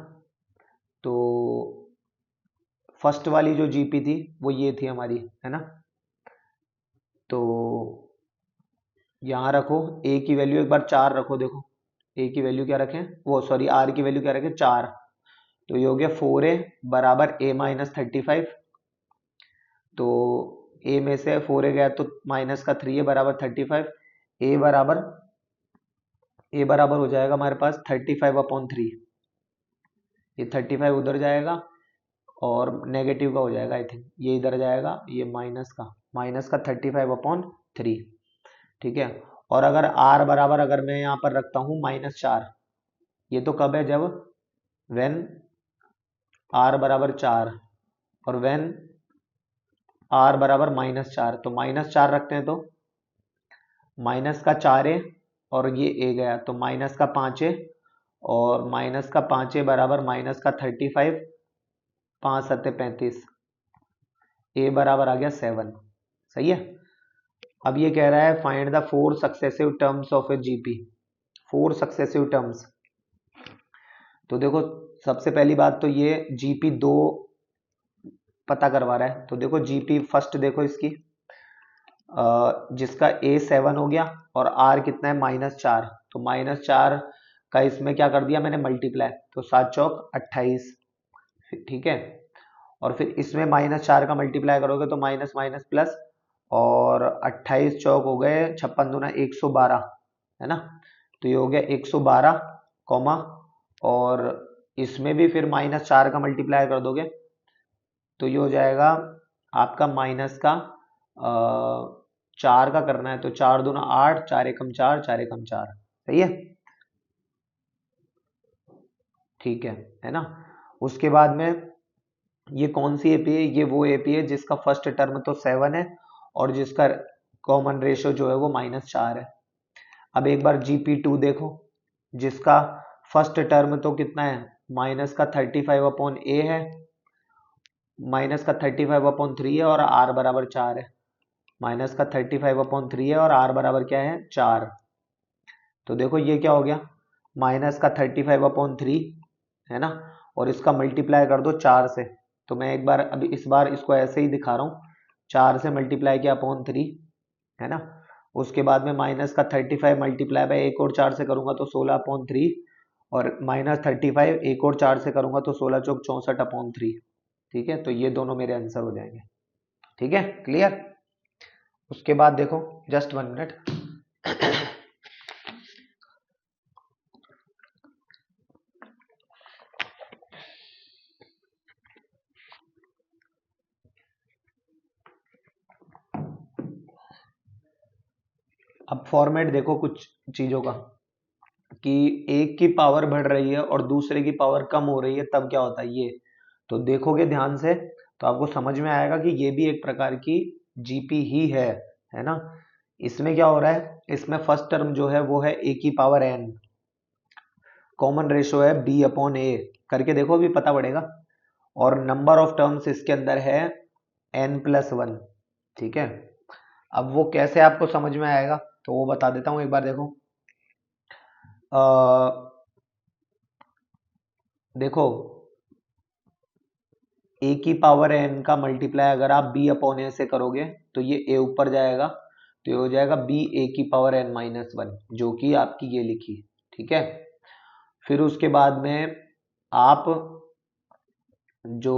तो फर्स्ट वाली जो जीपी थी वो ये थी हमारी, है ना। तो यहाँ रखो ए की वैल्यू एक बार 4 रखो। देखो ए की वैल्यू क्या रखें, वो सॉरी आर की वैल्यू क्या रखें, 4। तो ये हो गया 4a बराबर a माइनस 35। तो a में से 4a गया तो माइनस का 3a बराबर 35। ए बराबर हो जाएगा हमारे पास 35/3। ये 35 उधर जाएगा और नेगेटिव का हो जाएगा, आई थिंक ये इधर जाएगा, ये माइनस का 35/3। ठीक है। और अगर r बराबर अगर मैं यहाँ पर रखता हूँ -4, ये तो कब है, जब वेन r बराबर 4 और वेन r बराबर -4। तो -4 रखते हैं तो माइनस का 4a और ये a गया तो माइनस का 5a और माइनस का 5a बराबर माइनस का 35, 5 सत्ते 35, a बराबर आ गया 7। सही है। अब ये कह रहा है find the 4 successive terms of A GP. 4 successive terms. तो देखो सबसे पहली बात तो ये जीपी 2 पता करवा रहा है। तो देखो जीपी फर्स्ट देखो इसकी, जिसका a 7 हो गया और r कितना है -4। तो -4 का इसमें क्या कर दिया मैंने, मल्टीप्लाई। तो 7 चौक 28। ठीक है। और फिर इसमें -4 का मल्टीप्लाई करोगे तो माइनस माइनस प्लस, और 28 चौक हो गए 56 दूना 112, है ना। तो ये हो गया 112 कॉमा, और इसमें भी फिर -4 का मल्टीप्लाई कर दोगे तो ये हो जाएगा आपका माइनस का 4 का करना है तो 4 दूना 8, 4 एकम 4, 4 एकम 4। सही है। ठीक है ना। उसके बाद में ये कौन सी एपी है, ये वो एपी है जिसका फर्स्ट टर्म तो 7 है और जिसका कॉमन रेशियो जो है वो -4 है। अब एक बार GP2 देखो, जिसका फर्स्ट टर्म तो कितना है, माइनस का 35/a है, माइनस का 35/3 है और r बराबर 4 है। माइनस का 35/3 है और r बराबर क्या है, 4। तो देखो ये क्या हो गया, माइनस का 35/3 है ना, और इसका मल्टीप्लाई कर दो 4 से। तो मैं एक बार अभी इस बार इसको ऐसे ही दिखा रहा हूँ, 4 से मल्टीप्लाई किया अपॉन 3, है ना। उसके बाद में माइनस का 35 मल्टीप्लाई बाय एक और 4 से करूंगा तो 16/3, और -35 एक और 4 से करूंगा तो 16 चौक 64/3। ठीक है। तो ये दोनों मेरे आंसर हो जाएंगे। ठीक है, क्लियर। उसके बाद देखो, जस्ट 1 मिनट। अब फॉर्मेट देखो कुछ चीजों का, कि एक की पावर बढ़ रही है और दूसरे की पावर कम हो रही है, तब क्या होता है ये। तो देखोगे ध्यान से तो आपको समझ में आएगा कि ये भी एक प्रकार की जीपी ही है ना। इसमें क्या हो रहा है, इसमें फर्स्ट टर्म जो है वो है a की पावर n, कॉमन रेशो है b/a, करके देखो अभी पता पड़ेगा। और नंबर ऑफ टर्म्स इसके अंदर है n+1। ठीक है। अब वो कैसे आपको समझ में आएगा तो वो बता देता हूं, एक बार देखो। देखो a की पावर n का मल्टीप्लाई अगर आप b/a से करोगे तो ये a ऊपर जाएगा, तो ये हो जाएगा b a की पावर n-1, जो कि आपकी ये लिखी। ठीक है। फिर उसके बाद में आप जो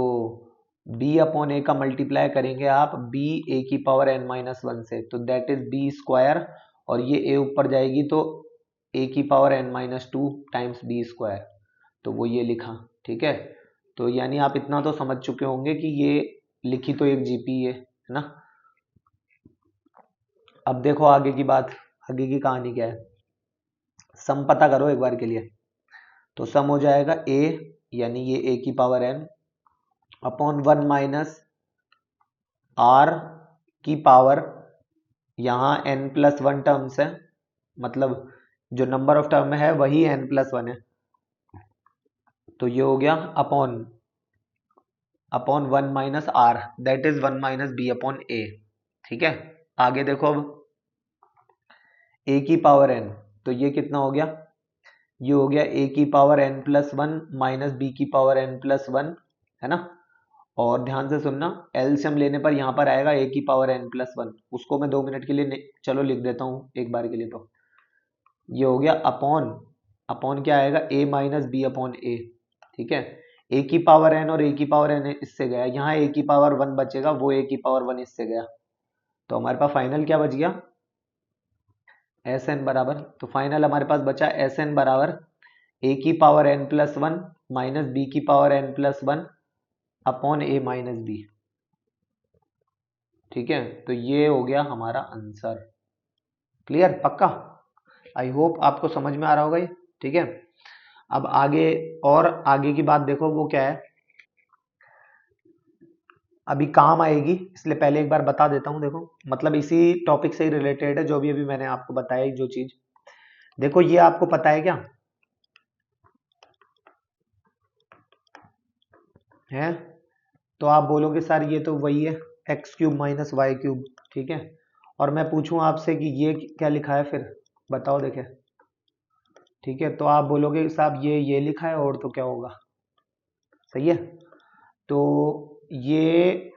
b/a का मल्टीप्लाई करेंगे आप b a की पावर n-1 से, तो दैट इज b², और ये a ऊपर जाएगी तो a की पावर n-2 टाइम्स b², तो वो ये लिखा। ठीक है। तो यानी आप इतना तो समझ चुके होंगे कि ये लिखी तो एक जीपी है ना। अब देखो आगे की बात, आगे की कहानी क्या है। सम पता करो एक बार के लिए। तो सम हो जाएगा a, यानी ये a की power n upon 1 minus r की पावर, यहाँ n+1 टर्म्स है, मतलब जो नंबर ऑफ टर्म है वही n+1 है, तो ये हो गया upon upon 1 minus r, that is 1 minus b upon a. ठीक है, आगे देखो अब ए की पावर एन, तो ये कितना हो गया, ये हो गया ए की power n plus one minus b की पावर एन प्लस वन, है ना। और ध्यान से सुनना, एलसीएम लेने पर यहाँ पर आएगा ए की पावर एन प्लस वन, उसको मैं 2 मिनट के लिए चलो लिख देता हूँ एक बार के लिए। तो ये हो गया अपॉन अपॉन क्या आएगा, ए माइनस बी अपॉन ए। ठीक है, ए की पावर एन और ए की पावर एन इससे गया, यहाँ ए की पावर वन बचेगा, वो ए की पावर वन इससे गया, तो हमारे पास फाइनल क्या बच गया, एस एन बराबर, तो फाइनल हमारे पास बचा एस एन बराबर ए की power n plus one minus b की power n plus one upon a minus b. ठीक है, तो ये हो गया हमारा आंसर। क्लियर, पक्का? आई होप आपको समझ में आ रहा होगा ये। ठीक है, अब आगे, और आगे की बात देखो वो क्या है, अभी काम आएगी, इसलिए पहले एक बार बता देता हूं। देखो मतलब इसी टॉपिक से ही रिलेटेड है जो भी अभी मैंने आपको बताया जो चीज। देखो ये आपको पता है क्या है, तो आप बोलोगे सर ये तो वही है x cube minus y cube. ठीक है, और मैं पूछूं आपसे कि ये क्या लिखा है, फिर बताओ देखे। ठीक है, तो आप बोलोगे साहब ये लिखा है और तो क्या होगा, सही है। तो ये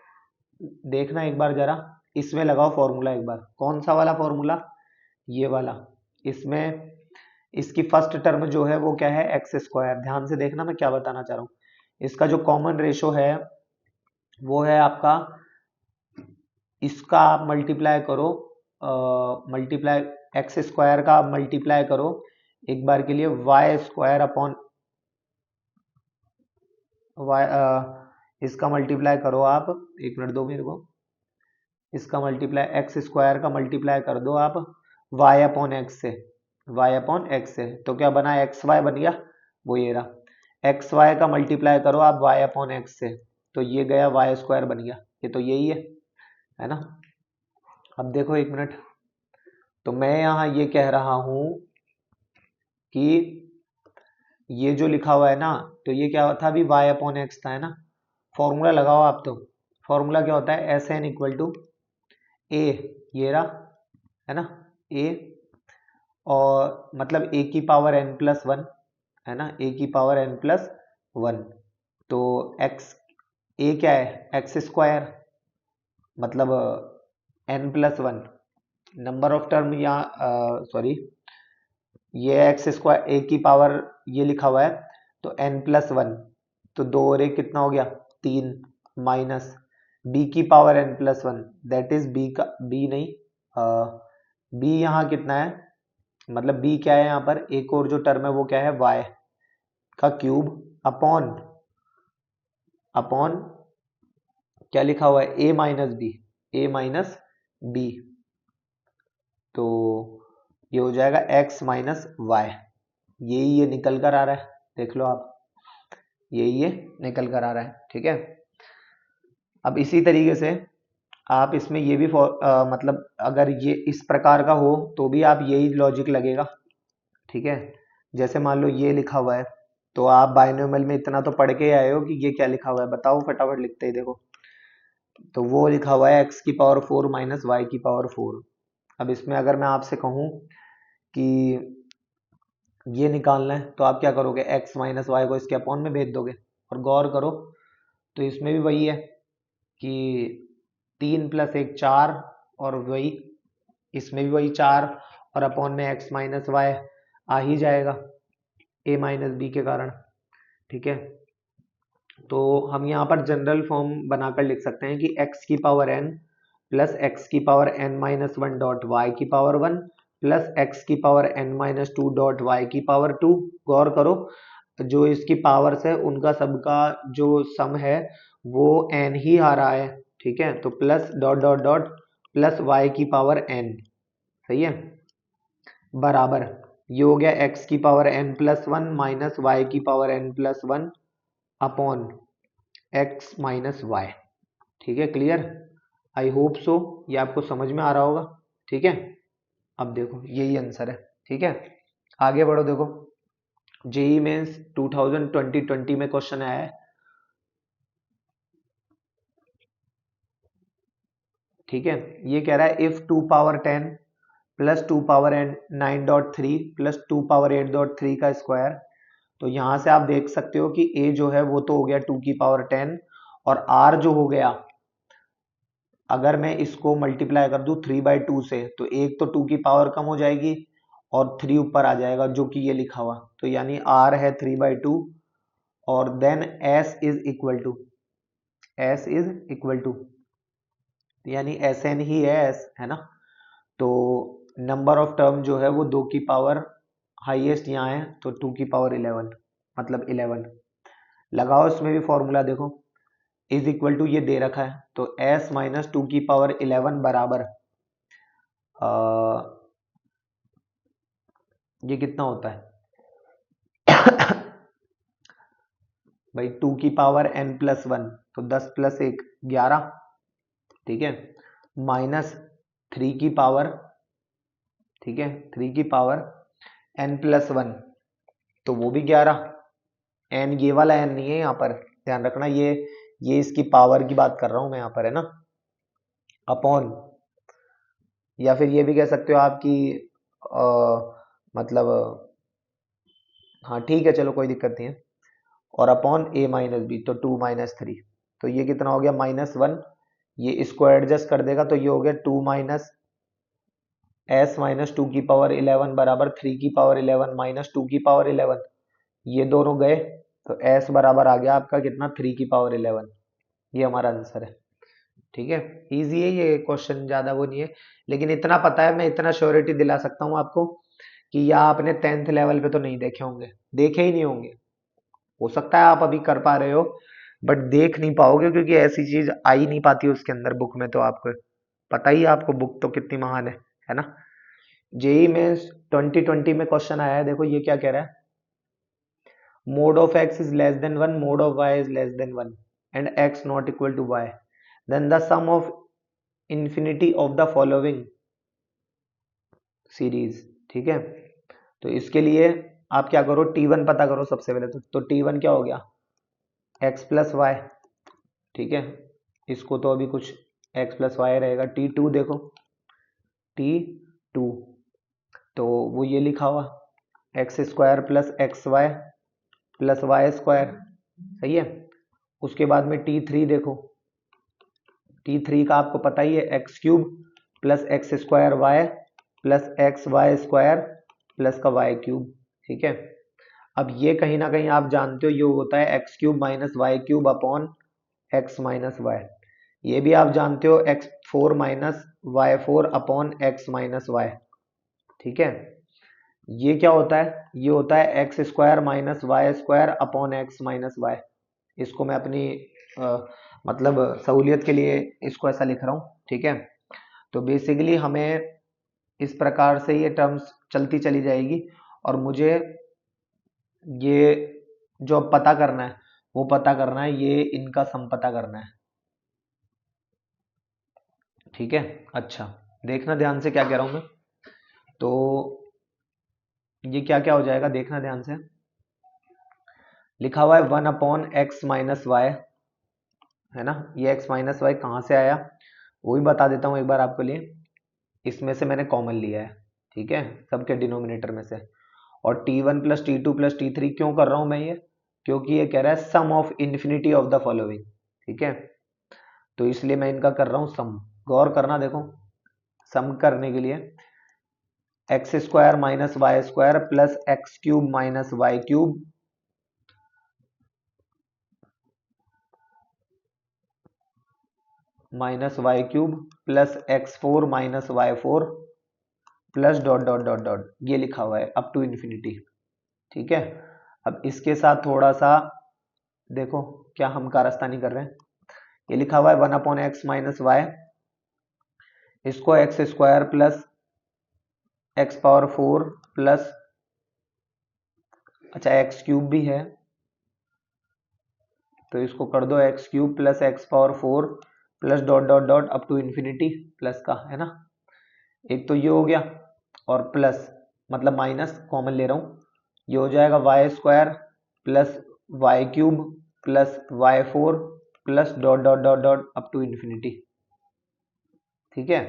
देखना एक बार जरा, इसमें लगाओ फॉर्मूला एक बार, कौन सा वाला फॉर्मूला, ये वाला। इसमें इसकी फर्स्ट टर्म जो है वो क्या है, एक्स स्क्वायर। ध्यान से देखना मैं क्या बताना चाह रहा हूँ, इसका जो कॉमन रेशो है वो है आपका, इसका आप मल्टीप्लाई करो, मल्टीप्लाई एक्स स्क्वायर का मल्टीप्लाई करो एक बार के लिए वाई स्क्वायर अपॉन वाई, इसका मल्टीप्लाई करो आप, एक मिनट दो मेरे को, इसका मल्टीप्लाई एक्स स्क्वायर का मल्टीप्लाई कर दो आप वाई अपॉन एक्स से, वाई अपॉन एक्स से, तो क्या बना, एक्स वाई बन गया, वो ये रहा। एक्स वाई का मल्टीप्लाई करो आप वाई अपॉन एक्स से, तो ये गया वाई स्क्वायर बन गया, ये तो यही है ना। अब देखो एक मिनट, तो मैं यहाँ ये कह रहा हूं कि ये जो लिखा हुआ है ना, तो ये क्या था, अभी वाई अपॉन एक्स था, है ना। फॉर्मूला लगाओ आप, तो फॉर्मूला क्या होता है, एस एन इक्वल टू ए, ये रहा, है ना, ए, और मतलब ए की पावर एन प्लस वन, है ना, ए की पावर एन प्लस वन, तो एक्स, ए क्या है, एक्स स्क्वायर, मतलब n plus one, number of term या सॉरी, ये एक्स स्क्वायर ए की पावर ये लिखा हुआ है, तो एन प्लस वन, तो दो और एक कितना हो गया, तीन, माइनस बी की power n plus one, that is b का, बी नहीं, बी यहाँ कितना है, मतलब बी क्या है यहाँ पर, एक और जो टर्म है वो क्या है, वाई का क्यूब अपॉन अपॉन क्या लिखा हुआ है, ए माइनस बी, ए माइनस बी, तो ये हो जाएगा एक्स माइनस वाई, यही ये निकल कर आ रहा है, देख लो आप, यही ये निकल कर आ रहा है। ठीक है, अब इसी तरीके से आप इसमें ये भी मतलब अगर ये इस प्रकार का हो तो भी आप यही लॉजिक लगेगा। ठीक है, जैसे मान लो ये लिखा हुआ है, तो आप बाइनोमियल में इतना तो पढ़ के आए हो कि ये क्या लिखा हुआ है, बताओ फटाफट लिखते ही देखो, तो वो लिखा हुआ है एक्स की पावर फोर माइनस वाई की पावर फोर। अब इसमें अगर मैं आपसे कहूँ कि ये निकालना है, तो आप क्या करोगे, एक्स माइनस वाई को इसके अपॉन में भेज दोगे, और गौर करो तो इसमें भी वही है कि तीन प्लस एक चार, और वही इसमें भी वही चार, और अपॉन में एक्स माइनस वाई आ ही जाएगा ए माइनस बी के कारण। ठीक है, तो हम यहाँ पर जनरल फॉर्म बनाकर लिख सकते हैं कि x की पावर n प्लस एक्स की power n minus one dot y की पावर वन प्लस एक्स की power n minus two dot y की पावर टू। गौर करो जो इसकी पावर्स है उनका सबका जो सम है वो n ही आ रहा है। ठीक है, तो plus dot dot dot plus y की पावर n, सही है, बराबर ये हो गया x की power n plus one minus y की power n plus one upon x minus y. ठीक है, क्लियर, आई होप सो ये आपको समझ में आ रहा होगा। ठीक है, अब देखो यही आंसर है। ठीक है, आगे बढ़ो, देखो जेई मेंस 2020 में क्वेश्चन आया है, ठीक है। ये कह रहा है if 2 power 10 plus 2 power 9.3 plus 2 power 8.3 का स्क्वायर। तो यहां से आप देख सकते हो कि a जो है वो तो हो गया 2 की पावर 10, और r जो हो गया, अगर मैं इसको मल्टीप्लाई कर दूं 3/2 से तो एक तो 2 की पावर कम हो जाएगी और 3 ऊपर आ जाएगा, जो कि ये लिखा हुआ। तो यानी r है 3/2, और then s is equal to यानी Sn ही है, s है ना। तो नंबर ऑफ टर्म जो है वो 2 की पावर हाईएस्ट यहाँ है, तो 2 की पावर 11, मतलब 11 लगाओ। इसमें भी फॉर्मूला देखो, इज इक्वल टू ये दे रखा है, तो s माइनस 2 की पावर 11 बराबर ये कितना होता है भाई 2 की पावर n+1, तो 10 + 1 11, ठीक है, माइनस 3 की पावर, ठीक है, 3 की पावर n+1, तो वो भी 11। n ये वाला n नहीं है यहाँ पर, ध्यान रखना, ये इसकी पावर की बात कर रहा हूं मैं यहाँ पर, है ना, अपॉन, या फिर ये भी कह सकते हो आपकी मतलब, हाँ ठीक है, चलो कोई दिक्कत नहीं है, और अपॉन a-b, तो 2 - 3, तो ये कितना हो गया -1। ये इसको एडजस्ट कर देगा तो ये हो गया 2 माइनस s माइनस 2 की पावर 11 बराबर 3 की पावर 11 माइनस 2 की पावर 11। ये दोनों गए तो s बराबर आ गया आपका कितना, 3 की पावर 11। ये हमारा आंसर है, ठीक है। इजी है ये क्वेश्चन, ज्यादा वो नहीं है, लेकिन इतना पता है, मैं इतना श्योरिटी दिला सकता हूँ आपको कि या आपने 10th लेवल पे तो नहीं देखे होंगे, देखे ही नहीं होंगे। हो सकता है आप अभी कर पा रहे हो, बट देख नहीं पाओगे, क्योंकि ऐसी चीज आ ही नहीं पाती उसके अंदर बुक में, तो आपको पता ही है, आपको बुक तो कितनी महान है ना। जेई में 2020 में क्वेश्चन आया है, देखो ये क्या कह रहा है, mod of x is less than 1, mod of y is less than 1 and x not equal to y, then the sum of infinity of the following series, ठीक है। तो इसके लिए आप क्या करो, t1 पता करो सबसे पहले, तो t1 क्या हो गया, x प्लस वाई, ठीक है। इसको तो अभी कुछ x प्लस वाई रहेगा। t2 देखो, t2 तो वो ये लिखा हुआ x² plus XY plus y², सही है। उसके बाद में t3 देखो, t3 का आपको पता ही है, x³ plus x² y plus XY² plus का y³, ठीक है। अब ये कहीं ना कहीं आप जानते हो, ये होता है x³ minus y³ upon x minus y. ये भी आप जानते हो, x4 minus y4 upon x minus y, ठीक है। ये क्या होता है, ये होता है x² minus y² upon x minus y. इसको मैं अपनी मतलब सहूलियत के लिए इसको ऐसा लिख रहा हूँ, ठीक है। तो बेसिकली हमें इस प्रकार से ये टर्म्स चलती चली जाएगी, और मुझे ये जो अब पता करना है वो पता करना है, ये इनका सम पता करना है, ठीक है। अच्छा, देखना ध्यान से क्या कह रहा हूं मैं, तो ये क्या क्या हो जाएगा, देखना ध्यान से। लिखा हुआ है 1/x-y, है ना। ये x माइनस वाई कहाँ से आया, वो भी बता देता हूँ एक बार आपके लिए। इसमें से मैंने कॉमन लिया है, ठीक है, सबके डिनोमिनेटर में से। और t1 plus t2 plus t3 क्यों कर रहा हूं मैं ये, क्योंकि ये कह रहा है sum of infinity of the following, ठीक है। तो इसलिए मैं इनका कर रहा हूँ सम। गौर करना, देखो सम करने के लिए x² minus y² plus x³ minus y³ minus y³ plus x4 minus y4 plus dot dot dot dot, ये लिखा हुआ है अप टू इन्फिनिटी, ठीक है। अब इसके साथ थोड़ा सा देखो क्या हम कारस्तानी कर रहे हैं। ये लिखा हुआ है 1/x माइनस वाई, इसको x² प्लस x⁴ प्लस, अच्छा x³ भी है, तो इसको कर दो x³ plus x⁴ plus dot dot dot up to infinity plus का, है ना। एक तो ये हो गया, और प्लस मतलब माइनस कॉमन ले रहा हूं, ये हो जाएगा y square plus y cube plus y four plus dot dot dot dot up to infinity. ठीक है,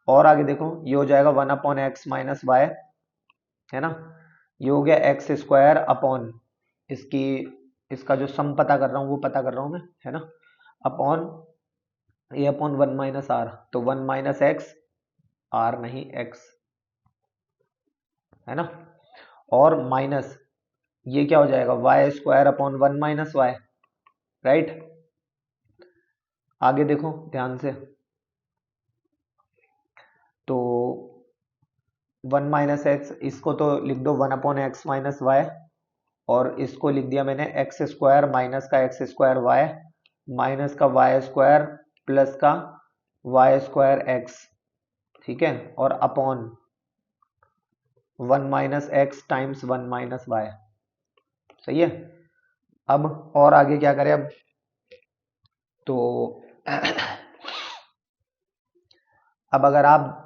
और आगे देखो ये हो जाएगा 1 अपॉन एक्स माइनस वाई, है ना, ये हो गया एक्स स्क्वायर अपॉन इसकी इसका जो सम पता कर रहा हूँ वो पता कर रहा हूँ मैं, है ना, upon a upon 1 minus r, तो 1 माइनस एक्स, आर नहीं एक्स, है ना, और माइनस ये क्या हो जाएगा y square upon 1 minus y, right. आगे देखो ध्यान से, तो 1 माइनस एक्स इसको तो लिख दो 1 अपॉन एक्स माइनस वाई, और इसको लिख दिया मैंने एक्स स्क्वायर माइनस का एक्स स्क्वायर वाई माइनस का वाई स्क्वायर प्लस का वाई स्क्वायर एक्स, ठीक है, और upon 1 minus x times 1 minus y. सही है। अब और आगे क्या करें अब, तो अब अगर आप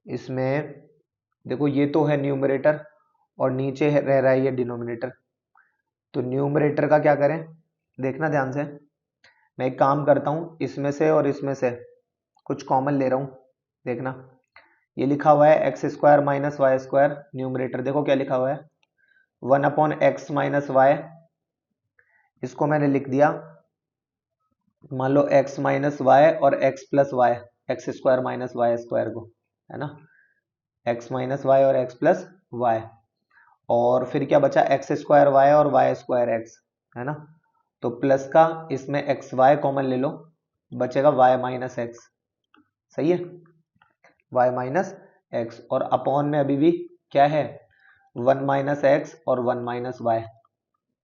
इसमें देखो ये तो है न्यूमरेटर और नीचे रह रहा है ये डिनोमिनेटर, तो न्यूमरेटर का क्या करें, देखना ध्यान से, मैं एक काम करता हूँ इसमें से और इसमें से कुछ कॉमन ले रहा हूँ, देखना ये लिखा हुआ है x square minus y square, numerator देखो क्या लिखा हुआ है 1 अपॉन एक्स माइनस वाई, इसको मैंने लिख दिया मान लो एक्स माइनस वाई और x plus y, x square minus y square को, है ना, एक्स माइनस वाई और एक्स प्लस वाई, और फिर क्या बचा एक्स स्क्वायर वाई और वाई स्क्वायर एक्स, है ना, तो प्लस का इसमें एक्स वाई कॉमन ले लो, बचेगा वाई माइनस एक्स। सही है, वाई माइनस एक्स, और अपॉन में अभी भी क्या है 1 माइनस एक्स और 1 माइनस वाई।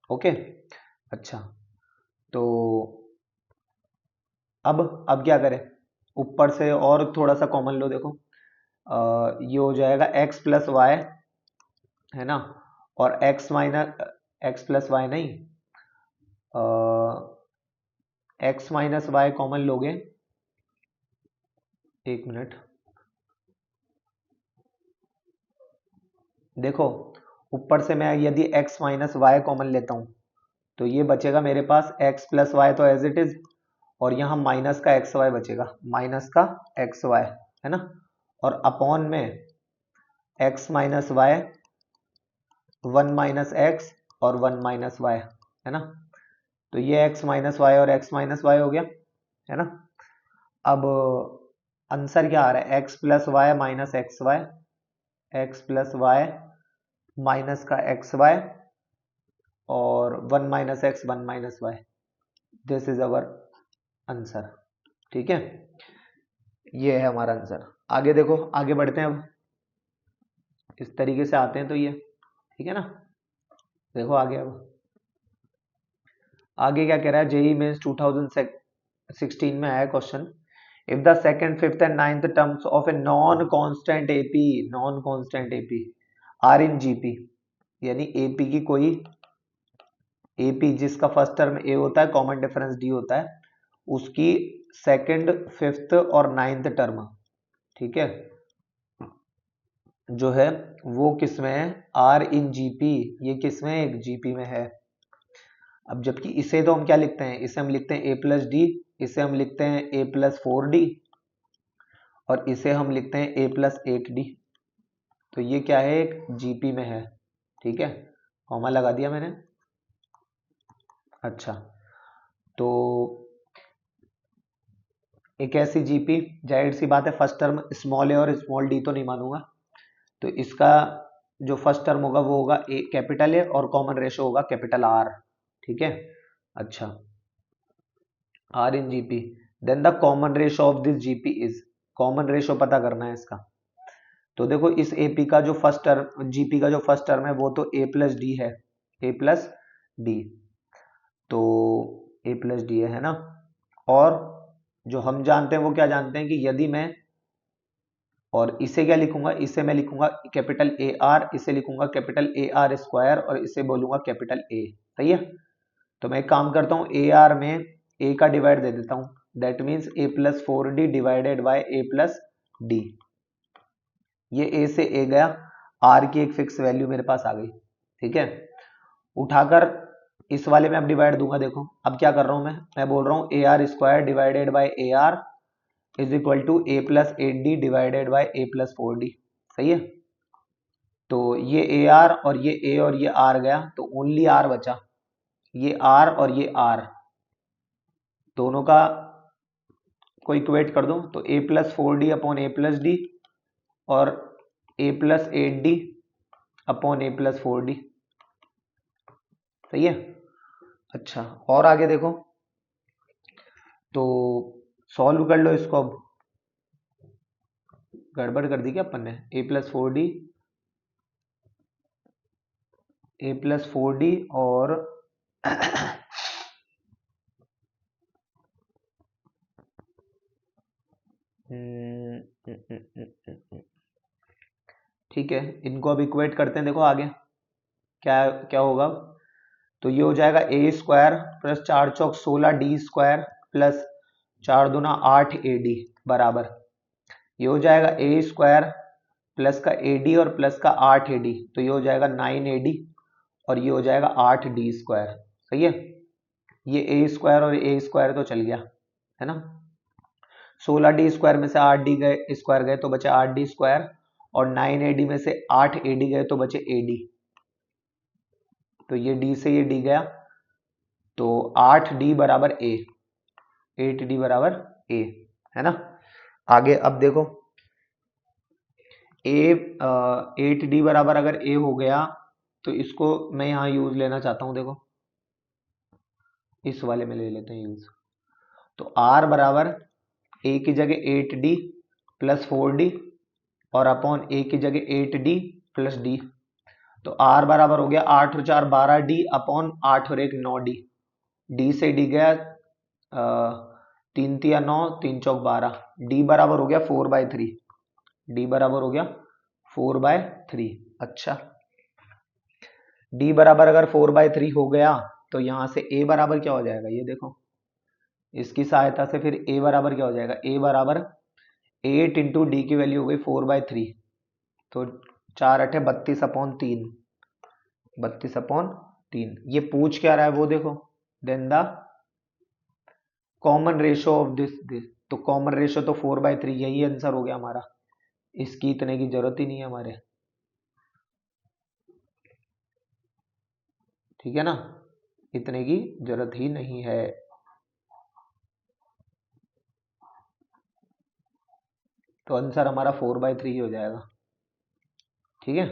ओके, अच्छा, तो अब क्या करें, ऊपर से और थोड़ा सा कॉमन लो, देखो ये हो जाएगा एक्स प्लस वाई, है ना, और x minus x plus y नहीं, एक्स माइनस वाई कॉमन लोगे, एक मिनट, देखो ऊपर से मैं यदि x माइनस वाई कॉमन लेता हूं तो ये बचेगा मेरे पास x प्लस वाई तो एज इट इज, और यहाँ माइनस का एक्स वाई बचेगा, माइनस का एक्स वाई, है ना, और अपॉन में x minus y 1 minus x और 1 माइनस वाई, है ना, तो ये x माइनस वाई और x माइनस वाई हो गया, है ना। अब आंसर क्या आ रहा है x plus y minus x y, x plus y minus का एक्स वाई और 1 minus x 1 minus y, this is our answer. ठीक है, ये है हमारा आंसर। आगे देखो, आगे बढ़ते हैं, अब इस तरीके से आते हैं तो ये ठीक है ना। देखो आगे, अब आगे क्या कह रहा है, जेई मेंस 2016 में आया question, if the second fifth and ninth terms of a non constant AP are in GP, यानी एपी की कोई एपी जिसका फर्स्ट टर्म ए होता है कॉमन डिफरेंस डी होता है, उसकी सेकंड फिफ्थ और नाइन्थ टर्म, ठीक है, जो है वो किस में है, आर इन जीपी, ये किस में, एक जीपी में है। अब जबकि इसे तो हम क्या लिखते हैं, इसे हम लिखते हैं ए प्लस डी, इसे हम लिखते हैं ए प्लस 4d, और इसे हम लिखते हैं ए प्लस 8d, तो ये क्या है, एक जीपी में है। ठीक है, कॉमा लगा दिया मैंने। अच्छा, तो एक ऐसी जीपी, जाहिर सी बात है फर्स्ट टर्म स्मॉल ए और स्मॉल डी तो नहीं मानूंगा, तो इसका जो फर्स्ट टर्म होगा वो होगा ए कैपिटल ए और कॉमन रेशो होगा कैपिटल आर। ठीक है, अच्छा, r in GP, then the common ratio of this GP is, common ratio पता करना है इसका। तो देखो इस एपी का जो फर्स्ट टर्म, जीपी का जो फर्स्ट टर्म है वो तो ए प्लस डी है, ए प्लस डी, तो ए प्लस डी है ना, और जो हम जानते हैं वो क्या जानते हैं कि यदि मैं, और इसे क्या लिखूंगा, इसे मैं लिखूंगा कैपिटल ए आर, इसे लिखूंगा कैपिटल ए आर स्क्वायर, और इसे बोलूंगा कैपिटल ए। सही है, तो मैं एक काम करता हूँ ए आर में ए का डिवाइड दे देता हूँ, that means A plus 4d divided by a plus D, ये ए से ए गया, आर की एक फिक्स वैल्यू मेरे पास आ गई। ठीक है, उठाकर इस वाले में अब डिवाइड दूंगा। देखो अब क्या कर रहा हूं मैं बोल रहा हूं a r square divided by a r is equal to a plus 8d divided by a plus 4d। सही है, तो ये ए आर और ये आर गया तो ओनली आर बचा। ये आर और ये आर दोनों का को इक्वेट कर दो तो ए प्लस 4d अपॉन ए प्लस डी और ए प्लस 8d अपॉन ए प्लस 4d। सही है। अच्छा, और आगे देखो तो सॉल्व कर लो इसको। अब गड़बड़ कर दी क्या अपन ने? ए प्लस 4d और ठीक है, इनको अब इक्वेट करते हैं। देखो आगे क्या क्या होगा। तो ये हो जाएगा ए स्क्वायर प्लस 4 चौक 16d स्क्वायर प्लस 4 दूना 8ad बराबर, ये हो जाएगा ए स्क्वायर प्लस का ad और प्लस का 8ad, तो ये हो जाएगा 9ad और ये हो जाएगा 8d स्क्वायर। सही है, ये ए स्क्वायर और ए स्क्वायर तो चल गया है ना। 16d स्क्वायर में से 8d गए स्क्वायर गए तो बचे 8d स्क्वायर और 9ad में से 8ad गए तो बचे ad। तो ये d से ये d गया तो 8d बराबर a, 8d बराबर a है ना। आगे अब देखो a 8d बराबर अगर a हो गया तो इसको मैं यहाँ यूज लेना चाहता हूँ। देखो इस वाले में ले लेते हैं यूज। तो r बराबर a की जगह 8d प्लस 4d और अपॉन a की जगह 8d प्लस d। तो r बराबर हो गया 8 और 4 12d अपॉन 8 और 1 9d। d से d गया 3 तिया 9 3 चौक 12। d बराबर हो गया 4/3। d बराबर हो गया 4/3। अच्छा, d बराबर अगर 4/3 हो गया तो यहां से a बराबर क्या हो जाएगा, ये देखो इसकी सहायता से फिर a बराबर क्या हो जाएगा। a बराबर 8 इंटू डी की वैल्यू हो गई 4/3, तो 4 8 32 अपॉन 3, 32 अपॉन 3। ये पूछ क्या रहा है वो देखो। Then the common ratio of this, तो कॉमन रेशो तो 4/3, यही आंसर हो गया हमारा। इसकी इतने की जरूरत ही नहीं है हमारे। ठीक है ना, इतने की जरूरत ही नहीं है। तो आंसर हमारा 4/3 हो जाएगा। ठीक है,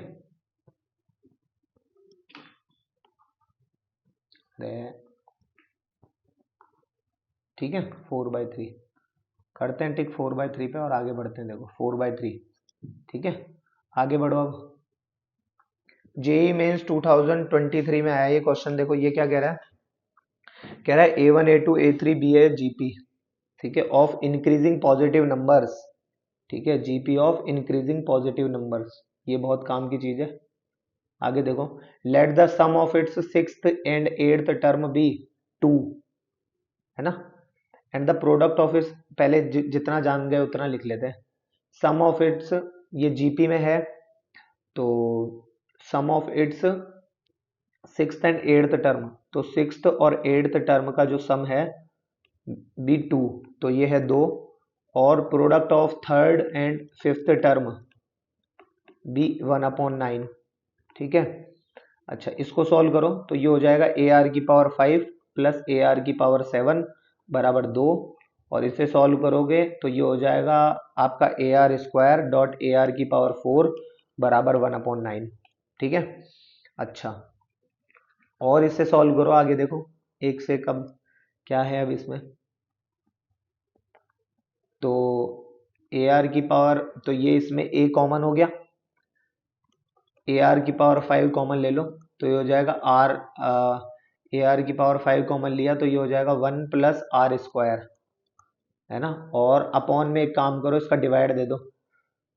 ठीक है 4/3 करते हैं टिक 4/3 पे और आगे बढ़ते हैं। देखो 4/3। ठीक है, आगे बढ़ो। अब जेई मेंस 2023 में आया ये क्वेश्चन। देखो ये क्या कह रहा है, कह रहा है A1 A2 A3 BA GP। ठीक है, ऑफ इंक्रीजिंग पॉजिटिव नंबर्स। ठीक है, GP of increasing positive numbers, ये बहुत काम की चीज है। आगे देखो, let the sum of its sixth and eighth term be 2 है ना, and the product of its, पहले जितना जान गए उतना लिख लेते हैं। सम ऑफ इट्स ये जीपी में है तो sum of its sixth and eighth term, तो सिक्स्थ और एट्थ टर्म का जो सम है बी 2, तो ये है 2, और product of third and fifth term be 1/9। ठीक है, अच्छा इसको सॉल्व करो तो ये हो जाएगा ए आर की पावर 5 प्लस ए आर की पावर 7 बराबर 2, और इसे सॉल्व करोगे तो ये हो जाएगा आपका ए r square dot A r की पावर 4 बराबर 1/9। ठीक है, अच्छा और इसे सॉल्व करो। आगे देखो एक से कम क्या है अब इसमें, तो ए आर की पावर, तो ये इसमें ए कॉमन हो गया, ए आर की पावर 5 कॉमन ले लो तो ये हो जाएगा आर, ए आर की पावर 5 कॉमन लिया तो ये हो जाएगा 1 प्लस आर स्क्वायर है ना, और अपॉन में एक काम करो इसका डिवाइड दे दो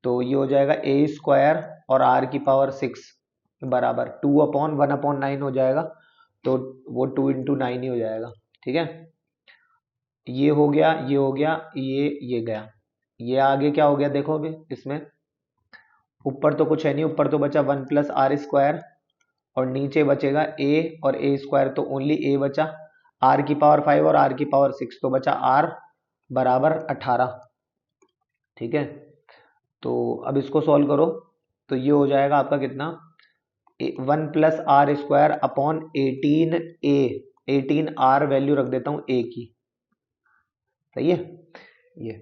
तो ये हो जाएगा ए स्क्वायर और आर की पावर 6 बराबर 2/1/9 हो जाएगा, तो वो 2 इंटू 9 ही हो जाएगा। ठीक है, ये हो गया, ये हो गया, ये गया, ये आगे क्या हो गया देखो अभी इसमें ऊपर तो कुछ है नहीं, ऊपर तो बचा 1 + r² और नीचे बचेगा a और a² तो ओनली a बचा, r⁵ और r⁵ तो बचा r बराबर 18। ठीक है, तो अब इसको सॉल्व करो तो ये हो जाएगा आपका कितना, 1 + r² upon 18a, 18r value रख देता हूँ a की। सही है, ये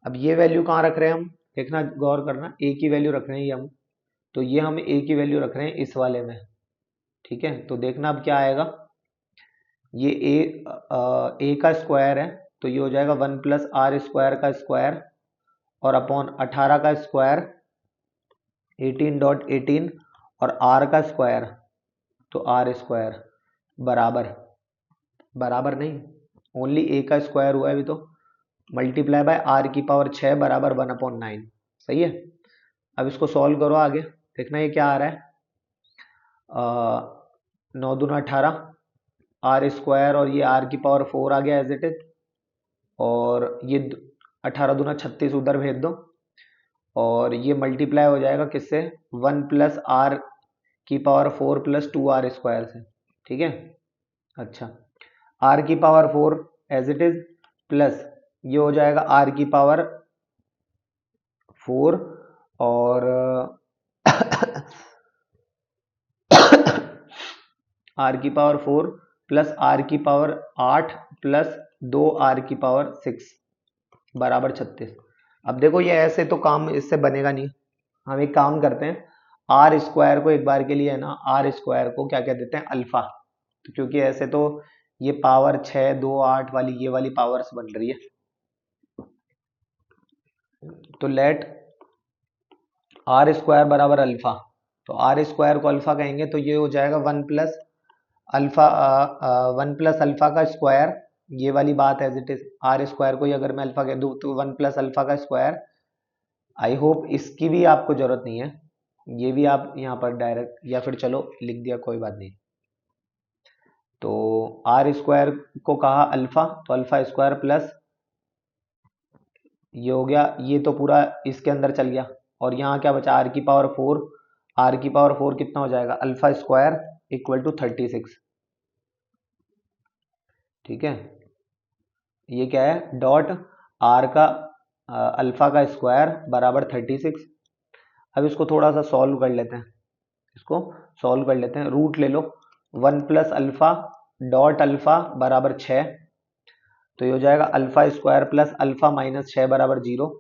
अब ये वैल्यू कहाँ रख रहे हैं हम, देखना गौर करना, a की वैल्यू रख रहे हैं ये हम, तो ये हम a की वैल्यू रख रहे हैं इस वाले में। ठीक है, तो देखना अब क्या आएगा, ये a का स्क्वायर है तो ये हो जाएगा 1 + r² का स्क्वायर और अपॉन 18 का स्क्वायर 18.18 और r का स्क्वायर तो r² बराबर, बराबर नहीं, ओनली a का स्क्वायर हुआ है अभी तो, मल्टीप्लाई बाय r⁵ बराबर 1/9। सही है, अब इसको सॉल्व करो आगे, देखना ये क्या आ रहा है, 9 दूना 18, r² और ये r⁴ आ गया एज इट इज, और ये 18 दूना 36 उधर भेज दो और ये मल्टीप्लाई हो जाएगा किससे, 1 + r⁴ + 2r² से। ठीक है, अच्छा r⁴ as it is plus ये हो जाएगा r⁴ और r⁴ plus r⁴ 8 plus 2r⁵ बराबर 36। अब देखो ये ऐसे तो काम इससे बनेगा नहीं, हम एक काम करते हैं, r² को एक बार के लिए है ना, r² को क्या कह देते हैं, अल्फा, तो क्योंकि ऐसे तो ये पावर 6 2 8 वाली ये वाली पावर्स बन रही है, तो लेट r² बराबर अल्फा, तो r² को अल्फा कहेंगे तो ये हो जाएगा 1 + अल्फा का स्क्वायर, ये वाली बात एज इट इज, r² को ही अगर मैं अल्फा कह दूं तो 1 + अल्फा का स्क्वायर। आई होप इसकी भी आपको जरूरत नहीं है, ये भी आप यहाँ पर डायरेक्ट या फिर चलो लिख दिया कोई बात नहीं, तो r² को कहा अल्फा तो अल्फा² प्लस ये हो गया, ये तो पूरा इसके अंदर चल गया और यहाँ क्या बचा, r⁴, r⁴ कितना हो जाएगा, अल्फा² = 36। ठीक है, ये क्या है, डॉट r का अल्फा का स्क्वायर बराबर 36। अब इसको थोड़ा सा सॉल्व कर लेते हैं, इसको सॉल्व कर लेते हैं, रूट ले लो, 1 + अल्फा डॉट अल्फा बराबर 6, तो ये हो जाएगा अल्फा² प्लस अल्फा माइनस 6 बराबर 0,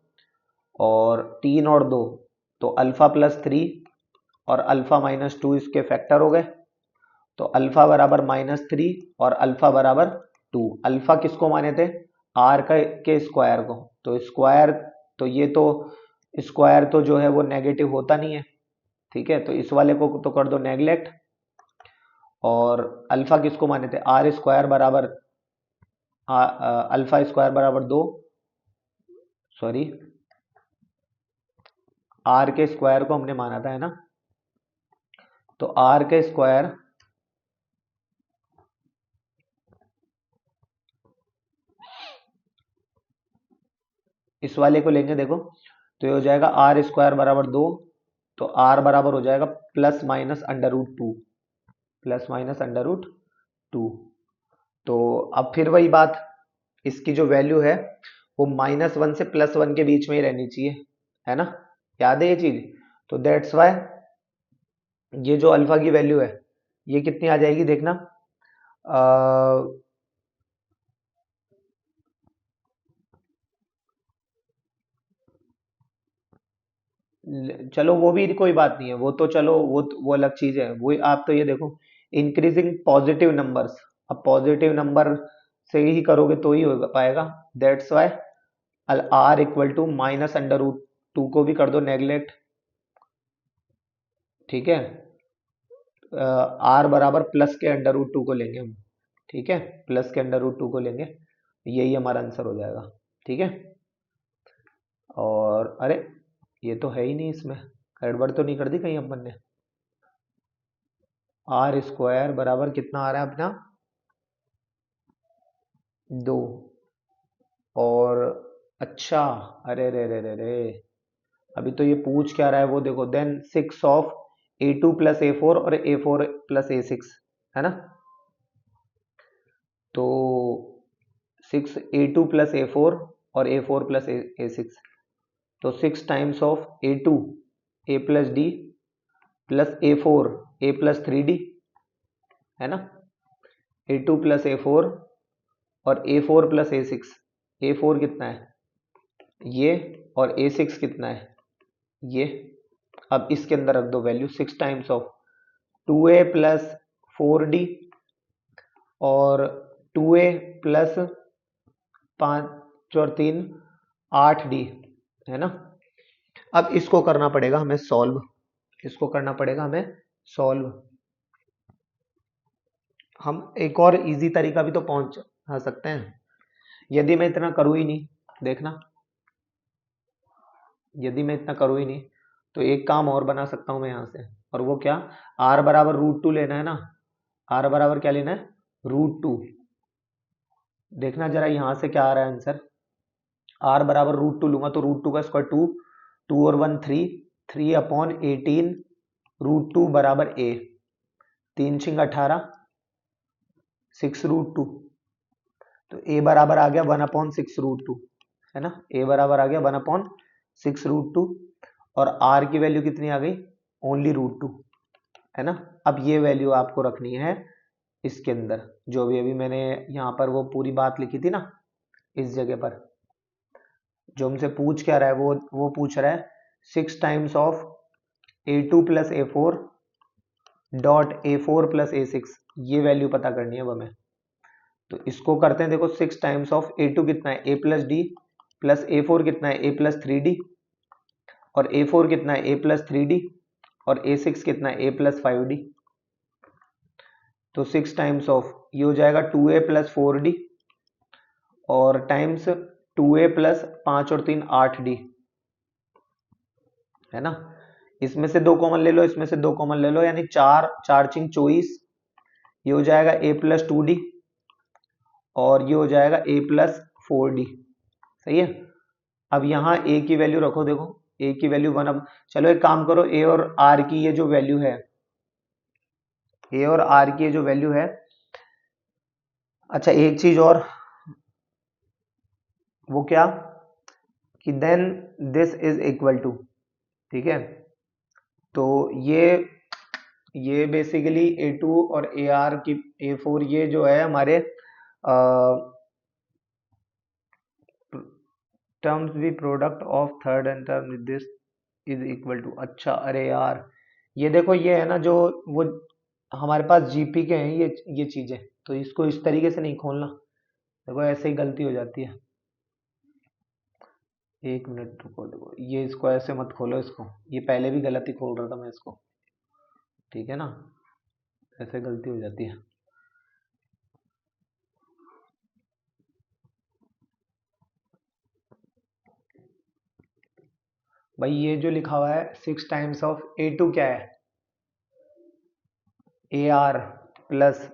और 3 और 2 तो अल्फा + 3 और अल्फा माइनस 2 इसके फैक्टर हो गए, तो अल्फा बराबर -3 और अल्फा बराबर 2। अल्फा किसको माने थे, r के स्क्वायर को, तो स्क्वायर तो ये तो स्क्वायर तो जो है वो नेगेटिव होता नहीं है। ठीक है, तो इस वाले को तो कर दो नेगलेक्ट, और अल्फा किसको माने थे, r² बराबर अल्फा² बराबर 2, सॉरी r के स्क्वायर को हमने माना था है ना, तो r के स्क्वायर इस वाले को लेंगे देखो, तो ये हो जाएगा r² बराबर 2, तो r बराबर हो जाएगा ±√2, ±√2। तो अब फिर वही बात, इसकी जो वैल्यू है वो -1 से +1 के बीच में ही रहनी चाहिए, है ना, याद है ये चीज, तो दैट्स वाई ये जो अल्फा की वैल्यू है ये कितनी आ जाएगी, देखना चलो वो भी कोई बात नहीं है, वो तो चलो वो अलग चीज है, वो आप तो ये देखो इंक्रीजिंग पॉजिटिव नंबर्स, अब पॉजिटिव नंबर से ही करोगे तो ही हो पाएगा, दैट्स वाई r = -√2 को भी कर दो नेगलेक्ट। ठीक है, r बराबर प्लस के √2 को लेंगे हम, ठीक है, प्लस के √2 को लेंगे, यही हमारा आंसर हो जाएगा। ठीक है, और अरे ये तो है ही नहीं, इसमें गड़बड़ तो नहीं कर दी कहीं अपन ने, r² बराबर कितना आ रहा है अपना 2, और अच्छा अरे रे रे रे रे अभी तो ये पूछ क्या रहा है वो देखो, then 6 of A2 plus A4 और A4 प्लस A6 है ना। तो 6 A2 प्लस A4 और A4 प्लस A6, तो 6 times of A2 A plus D plus A4 A plus 3D है ना। A2 प्लस A4 और A4 प्लस A6, A4 कितना है ये और A6 कितना है ये। अब इसके अंदर रख दो value, 6 times of 2A plus 4D और 2A प्लस 5 और 3 8D है ना। अब इसको करना पड़ेगा हमें सॉल्व, इसको करना पड़ेगा हमें सॉल्व। हम एक और इजी तरीका भी तो पहुंच सकते हैं, यदि मैं इतना करूँ ही नहीं, देखना यदि मैं इतना करूँ ही नहीं तो एक काम और बना सकता हूं मैं यहां से, और वो क्या, r बराबर √2 लेना है ना। r बराबर क्या लेना है, √2। देखना जरा यहां से क्या आ रहा है आंसर, r बराबर √2 लूंगा तो √2 का स्क्वायर 2, 2 और 1 3, 3/18 √2 बराबर a, 3 छिंग 18, 6√2। तो a बराबर आ गया 1/6√2 है ना, a बराबर आ गया 1/6√2 और r की वैल्यू कितनी आ गई, ओनली √2 है ना। अब ये वैल्यू आपको रखनी है इसके अंदर, जो भी अभी मैंने यहाँ पर वो पूरी बात लिखी थी ना, इस जगह पर जो हमसे पूछ क्या रहा है, वो पूछ रहा है 6 times of A2 plus A4 dot A4 plus A6, ये वैल्यू पता करनी है अब हमें। तो इसको करते हैं, देखो 6 टाइम्स ऑफ A2 कितना है A plus D plus A4 कितना है A प्लस 3D और A4 कितना है A प्लस 3D और A6 कितना है A प्लस 5D। तो 6 टाइम्स ऑफ ये हो जाएगा 2A प्लस 4D और टाइम्स 2A प्लस 5 और 3 8D है ना। इसमें से 2 कॉमन ले लो, इसमें से 2 कॉमन ले लो, यानी 4 4 चिंग 24, ये हो जाएगा A प्लस 2D और ये हो जाएगा A प्लस 4D। सही है। अब यहाँ A की वैल्यू रखो, देखो A की वैल्यू 1, अब चलो एक काम करो, A और R की ये जो वैल्यू है, A और R की ये जो वैल्यू है, अच्छा एक चीज और, वो क्या, कि then this is equal to, ठीक है। तो ये बेसिकली A2 और AR की A4 ये जो है हमारे टर्म्स भी product of third and term this is equal to, अच्छा अरे यार ये देखो ये है ना जो वो हमारे पास जीपी के हैं ये चीजें, तो इसको इस तरीके से नहीं खोलना, देखो ऐसे ही गलती हो जाती है। एक मिनट रुको, देखो ये इसको ऐसे मत खोलो, इसको ये पहले भी गलती खोल रहा था मैं इसको, ठीक है ना, ऐसे गलती हो जाती है। भाई ये जो लिखा हुआ है 6 टाइम्स ऑफ A2 क्या है AR प्लस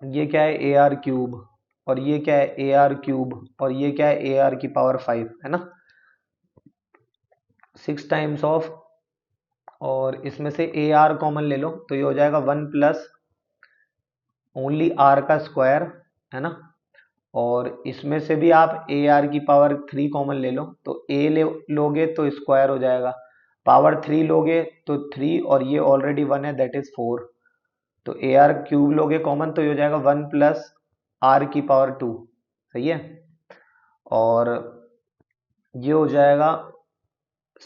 ये क्या है AR क्यूब और ये क्या है AR क्यूब और ये क्या है AR की पावर 5 है ना। 6 टाइम्स ऑफ और इसमें से AR कॉमन ले लो तो ये हो जाएगा 1 प्लस ओनली R का स्क्वायर है ना। और इसमें से भी आप AR की पावर 3 कॉमन ले लो तो लोगे तो स्क्वायर हो जाएगा, पावर 3 लोगे तो 3 और ये ऑलरेडी 1 है दैट इज 4, तो AR क्यूब लोगे कॉमन तो ये हो जाएगा 1 प्लस R की पावर 2, सही है। और ये हो जाएगा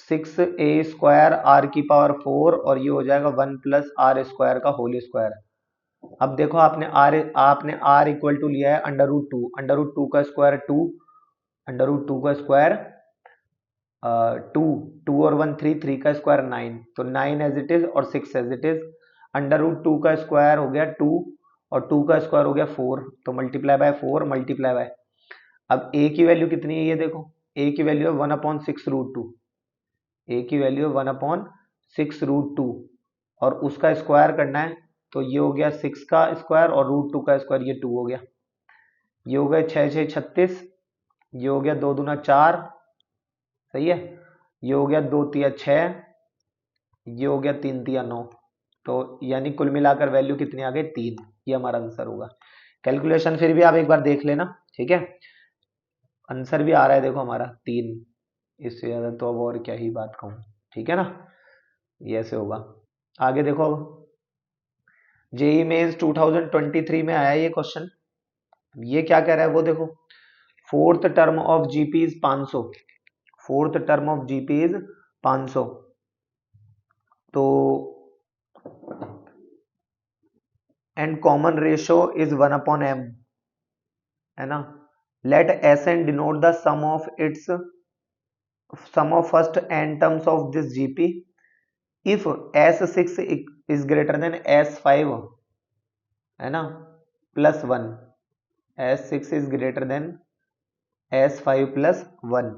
6A स्क्वायर R की पावर 4 और ये हो जाएगा 1 प्लस R स्क्वायर का होल स्क्वायर। अब देखो आपने R इक्वल टू लिया है √2, √2 का स्क्वायर 2, √2 का स्क्वायर 2, 2 और 1 3, 3 का स्क्वायर 9, तो 9 एज इट इज और 6 एज इट इज, √2 का स्क्वायर हो गया 2 और 2 का स्क्वायर हो गया 4, तो मल्टीप्लाई बाय 4 मल्टीप्लाई बाय, अब A की वैल्यू कितनी है ये देखो, A की वैल्यू है 1/6√2, A की वैल्यू है 1/6√2 और उसका स्क्वायर करना है तो ये हो गया 6 का स्क्वायर और √2 का स्क्वायर ये 2 हो गया, ये हो गया 6 6 36, ये हो गया 2 दूना 4, सही है। ये हो गया 2 तिया 6, ये हो गया 3 तिया 9, तो यानी कुल मिलाकर वैल्यू कितनी आ गई 3। ये हमारा आंसर होगा। कैलकुलेशन फिर भी आप एक बार देख लेना, ठीक है। आंसर भी आ रहा है देखो हमारा 3, इससे ज्यादा तो अब और क्या ही बात कहूँ, ठीक है ना। ये ऐसे होगा। आगे देखो अब, जेई मेंस 2023 में आया ये क्वेश्चन। ये क्या कह रहा है वो देखो, fourth term of GP is 500, fourth term of GP is 500, तो and common ratio is 1/m, है ना। Let S n denote the sum of its, sum of first n terms of this GP if S6 is greater than S5, है ना, +1, S6 is greater than S5 +1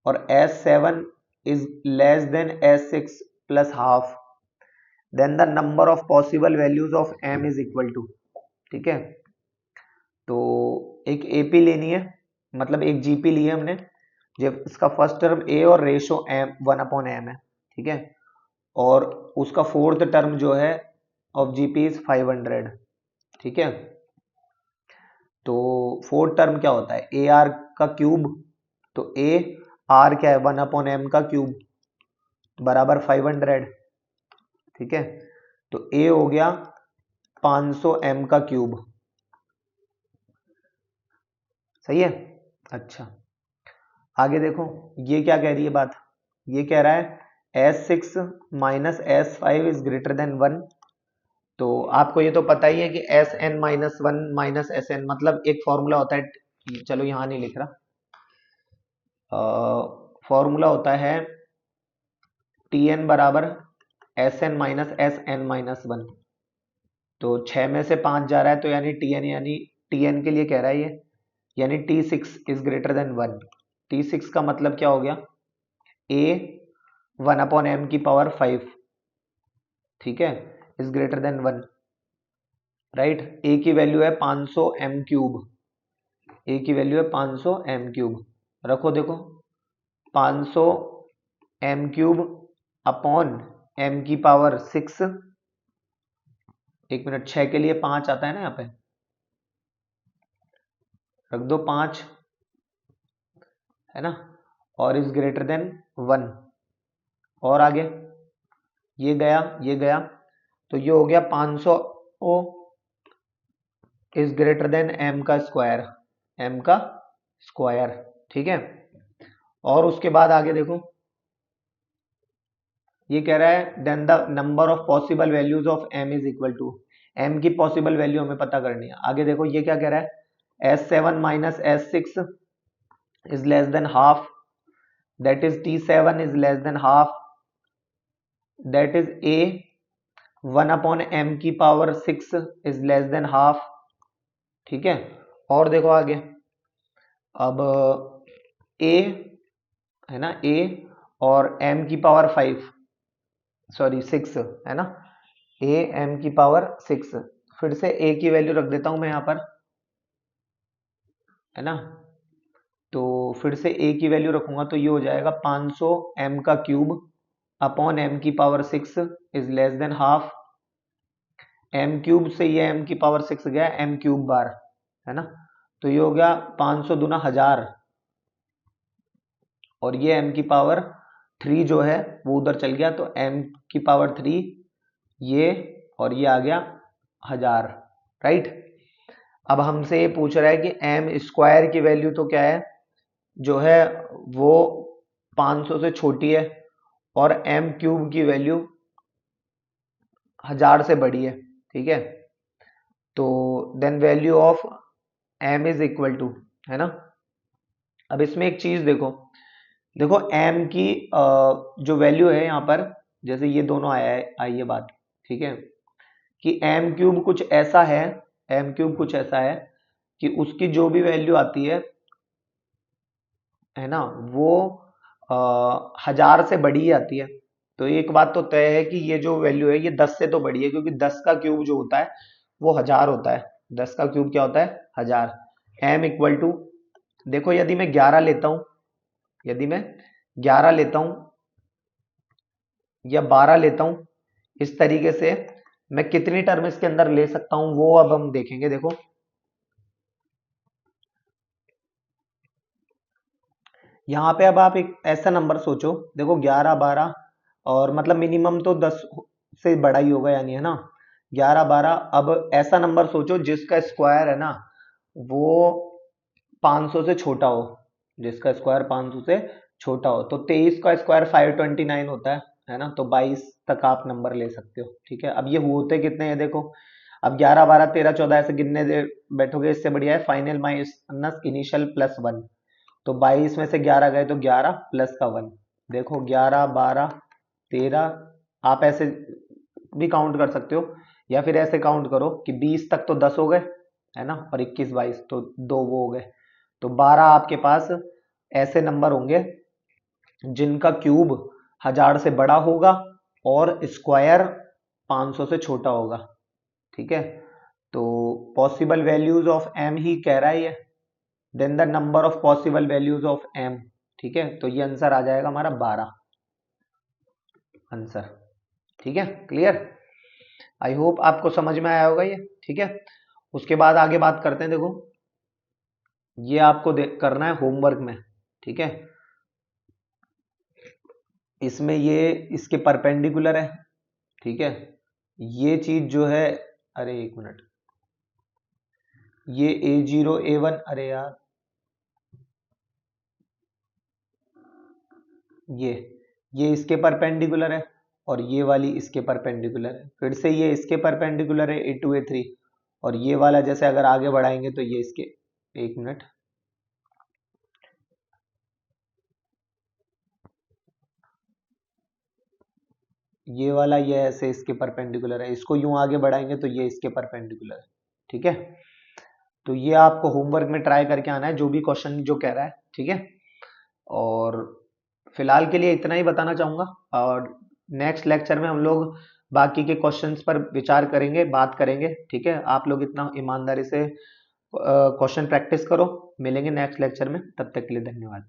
और S7 is less than S6 +½ then the number of possible values of m is equal to, ठीक है। तो एक एपी लेनी है, मतलब एक जीपी ली है हमने, जब इसका फर्स्ट टर्म a और रेशो m 1/m है, ठीक है, और उसका फोर्थ टर्म जो है ऑफ जीपी इज 500, ठीक है। तो फोर्थ टर्म क्या होता है, ए आर का क्यूब, तो ए आर क्या है 1/m का क्यूब बराबर 500, ठीक है। तो ए हो गया 500m का क्यूब, सही है। अच्छा, आगे देखो ये क्या कह रही है बात, ये कह रहा है S6 minus S5 is greater then 1, तो आपको ये तो पता ही है कि Sn-1 माइनस Sn, मतलब एक फॉर्मूला होता है, चलो यहाँ नहीं लिख रहा, फॉर्मूला होता है Tn बराबर Sn माइनस Sn-1, तो 6 में से 5 जा रहा है, तो यानी Tn के लिए कह रहा है ये, यानी T6 is greater then 1। T6 का मतलब क्या हो गया, A 1/m की पावर 5, ठीक है, is greater then 1, right. A की वैल्यू है 500m क्यूब, A की वैल्यू है 500m क्यूब, रखो देखो 500m क्यूब अपॉन m की पावर 6, एक मिनट, 6 के लिए 5 आता है ना, यहाँ पे रख दो 5, है ना, और इज ग्रेटर देन 1, और आगे ये गया ये गया, तो ये हो गया 500 इज ग्रेटर देन m का स्क्वायर, m का स्क्वायर, ठीक है। और उसके बाद आगे देखो ये कह रहा है then the number of possible values of m is equal to, m की पॉसिबल वैल्यू हमें पता करनी है। आगे देखो ये क्या कह रहा है, S7 minus S6 is less than half, that is T7 is less than half, that is A 1/m की power 6 is less than half, ठीक है। और देखो आगे, अब A है ना, A और m की पावर 5, सॉरी 6, है ना, A m की पावर 6, फिर से A की वैल्यू रख देता हूं मैं यहाँ पर, है ना, तो फिर से A की वैल्यू रखूंगा तो ये हो जाएगा 500m का क्यूब अपॉन m की power 6 is less than half, m cube से ये m की पावर 6 गया m क्यूब बार, है ना, तो ये हो गया 500 दूना 1000, और ये m की पावर 3 जो है वो उधर चल गया, तो m की पावर 3 ये, और ये आ गया 1000, राइट। अब हमसे ये पूछ रहा है कि m स्क्वायर की वैल्यू तो क्या है, जो है वो 500 से छोटी है, और m क्यूब की वैल्यू 1000 से बड़ी है, ठीक है। तो then value of m is equal to, है ना। अब इसमें एक चीज देखो, देखो m की जो वैल्यू है यहाँ पर, जैसे ये दोनों आया है, आई है बात, ठीक है, कि m क्यूब कुछ ऐसा है, m क्यूब कुछ ऐसा है कि उसकी जो भी वैल्यू आती है ना, वो 1000 से बड़ी ही आती है। तो एक बात तो तय है कि ये जो वैल्यू है ये 10 से तो बड़ी है, क्योंकि 10 का क्यूब जो होता है वो 1000 होता है, 10 का क्यूब क्या होता है 1000। m इक्वल टू, देखो यदि मैं 11 लेता हूं, यदि मैं 11 लेता हूं या 12 लेता हूं, इस तरीके से मैं कितनी टर्म इसके अंदर ले सकता हूं वो अब हम देखेंगे। देखो यहाँ पे अब आप एक ऐसा नंबर सोचो, देखो 11 12 और मतलब मिनिमम तो 10 से बड़ा ही होगा यानी, है ना। 11 12, अब ऐसा नंबर सोचो जिसका स्क्वायर है ना वो 500 से छोटा हो, जिसका स्क्वायर 500 से छोटा हो। तो 23 का स्क्वायर 529 होता है ना। तो 22 तक आप नंबर ले सकते हो, ठीक है। अब ये होते कितने हैं देखो, अब 11 12 13 14 ऐसे गिनने दे बैठोगे, इससे बढ़िया है फाइनल माइनस इनिशियल प्लस 1। तो 22 में से 11 गए तो 11 प्लस का 1। देखो 11 12 13, आप ऐसे भी काउंट कर सकते हो या फिर ऐसे काउंट करो कि 20 तक तो 10 हो गए, है ना, और 21 22 तो 2 वो हो गए। तो 12 आपके पास ऐसे नंबर होंगे जिनका क्यूब 1000 से बड़ा होगा और स्क्वायर 500 से छोटा होगा, ठीक है। तो पॉसिबल वैल्यूज ऑफ m ही कह रहा है ये, then the number of possible values of m, ठीक है। तो ये आंसर आ जाएगा हमारा 12 आंसर, ठीक है। क्लियर, आई होप आपको समझ में आया होगा ये, ठीक है। उसके बाद आगे बात करते हैं। देखो ये आपको करना है होमवर्क में, ठीक है। इसमें ये इसके परपेंडिकुलर है, ठीक है। ये चीज जो है, अरे एक मिनट, ये a0 a1, अरे यार ये इसके परपेंडिकुलर है और ये वाली इसके परपेंडिकुलर है। फिर से ये इसके परपेंडिकुलर है a2 a3, और ये वाला जैसे अगर आगे बढ़ाएंगे तो ये इसके, एक मिनट, ये वाला ये ऐसे इसके परपेंडिकुलर है, इसको यूं आगे बढ़ाएंगे तो ये इसके परपेंडिकुलर है, ठीक है। तो ये आपको होमवर्क में ट्राई करके आना है जो भी क्वेश्चन जो कह रहा है, ठीक है। और फिलहाल के लिए इतना ही बताना चाहूंगा, और नेक्स्ट लेक्चर में हम लोग बाकी के क्वेश्चंस पर विचार करेंगे, बात करेंगे, ठीक है। आप लोग इतना ईमानदारी से क्वेश्चन प्रैक्टिस करो। मिलेंगे नेक्स्ट लेक्चर में, तब तक के लिए धन्यवाद।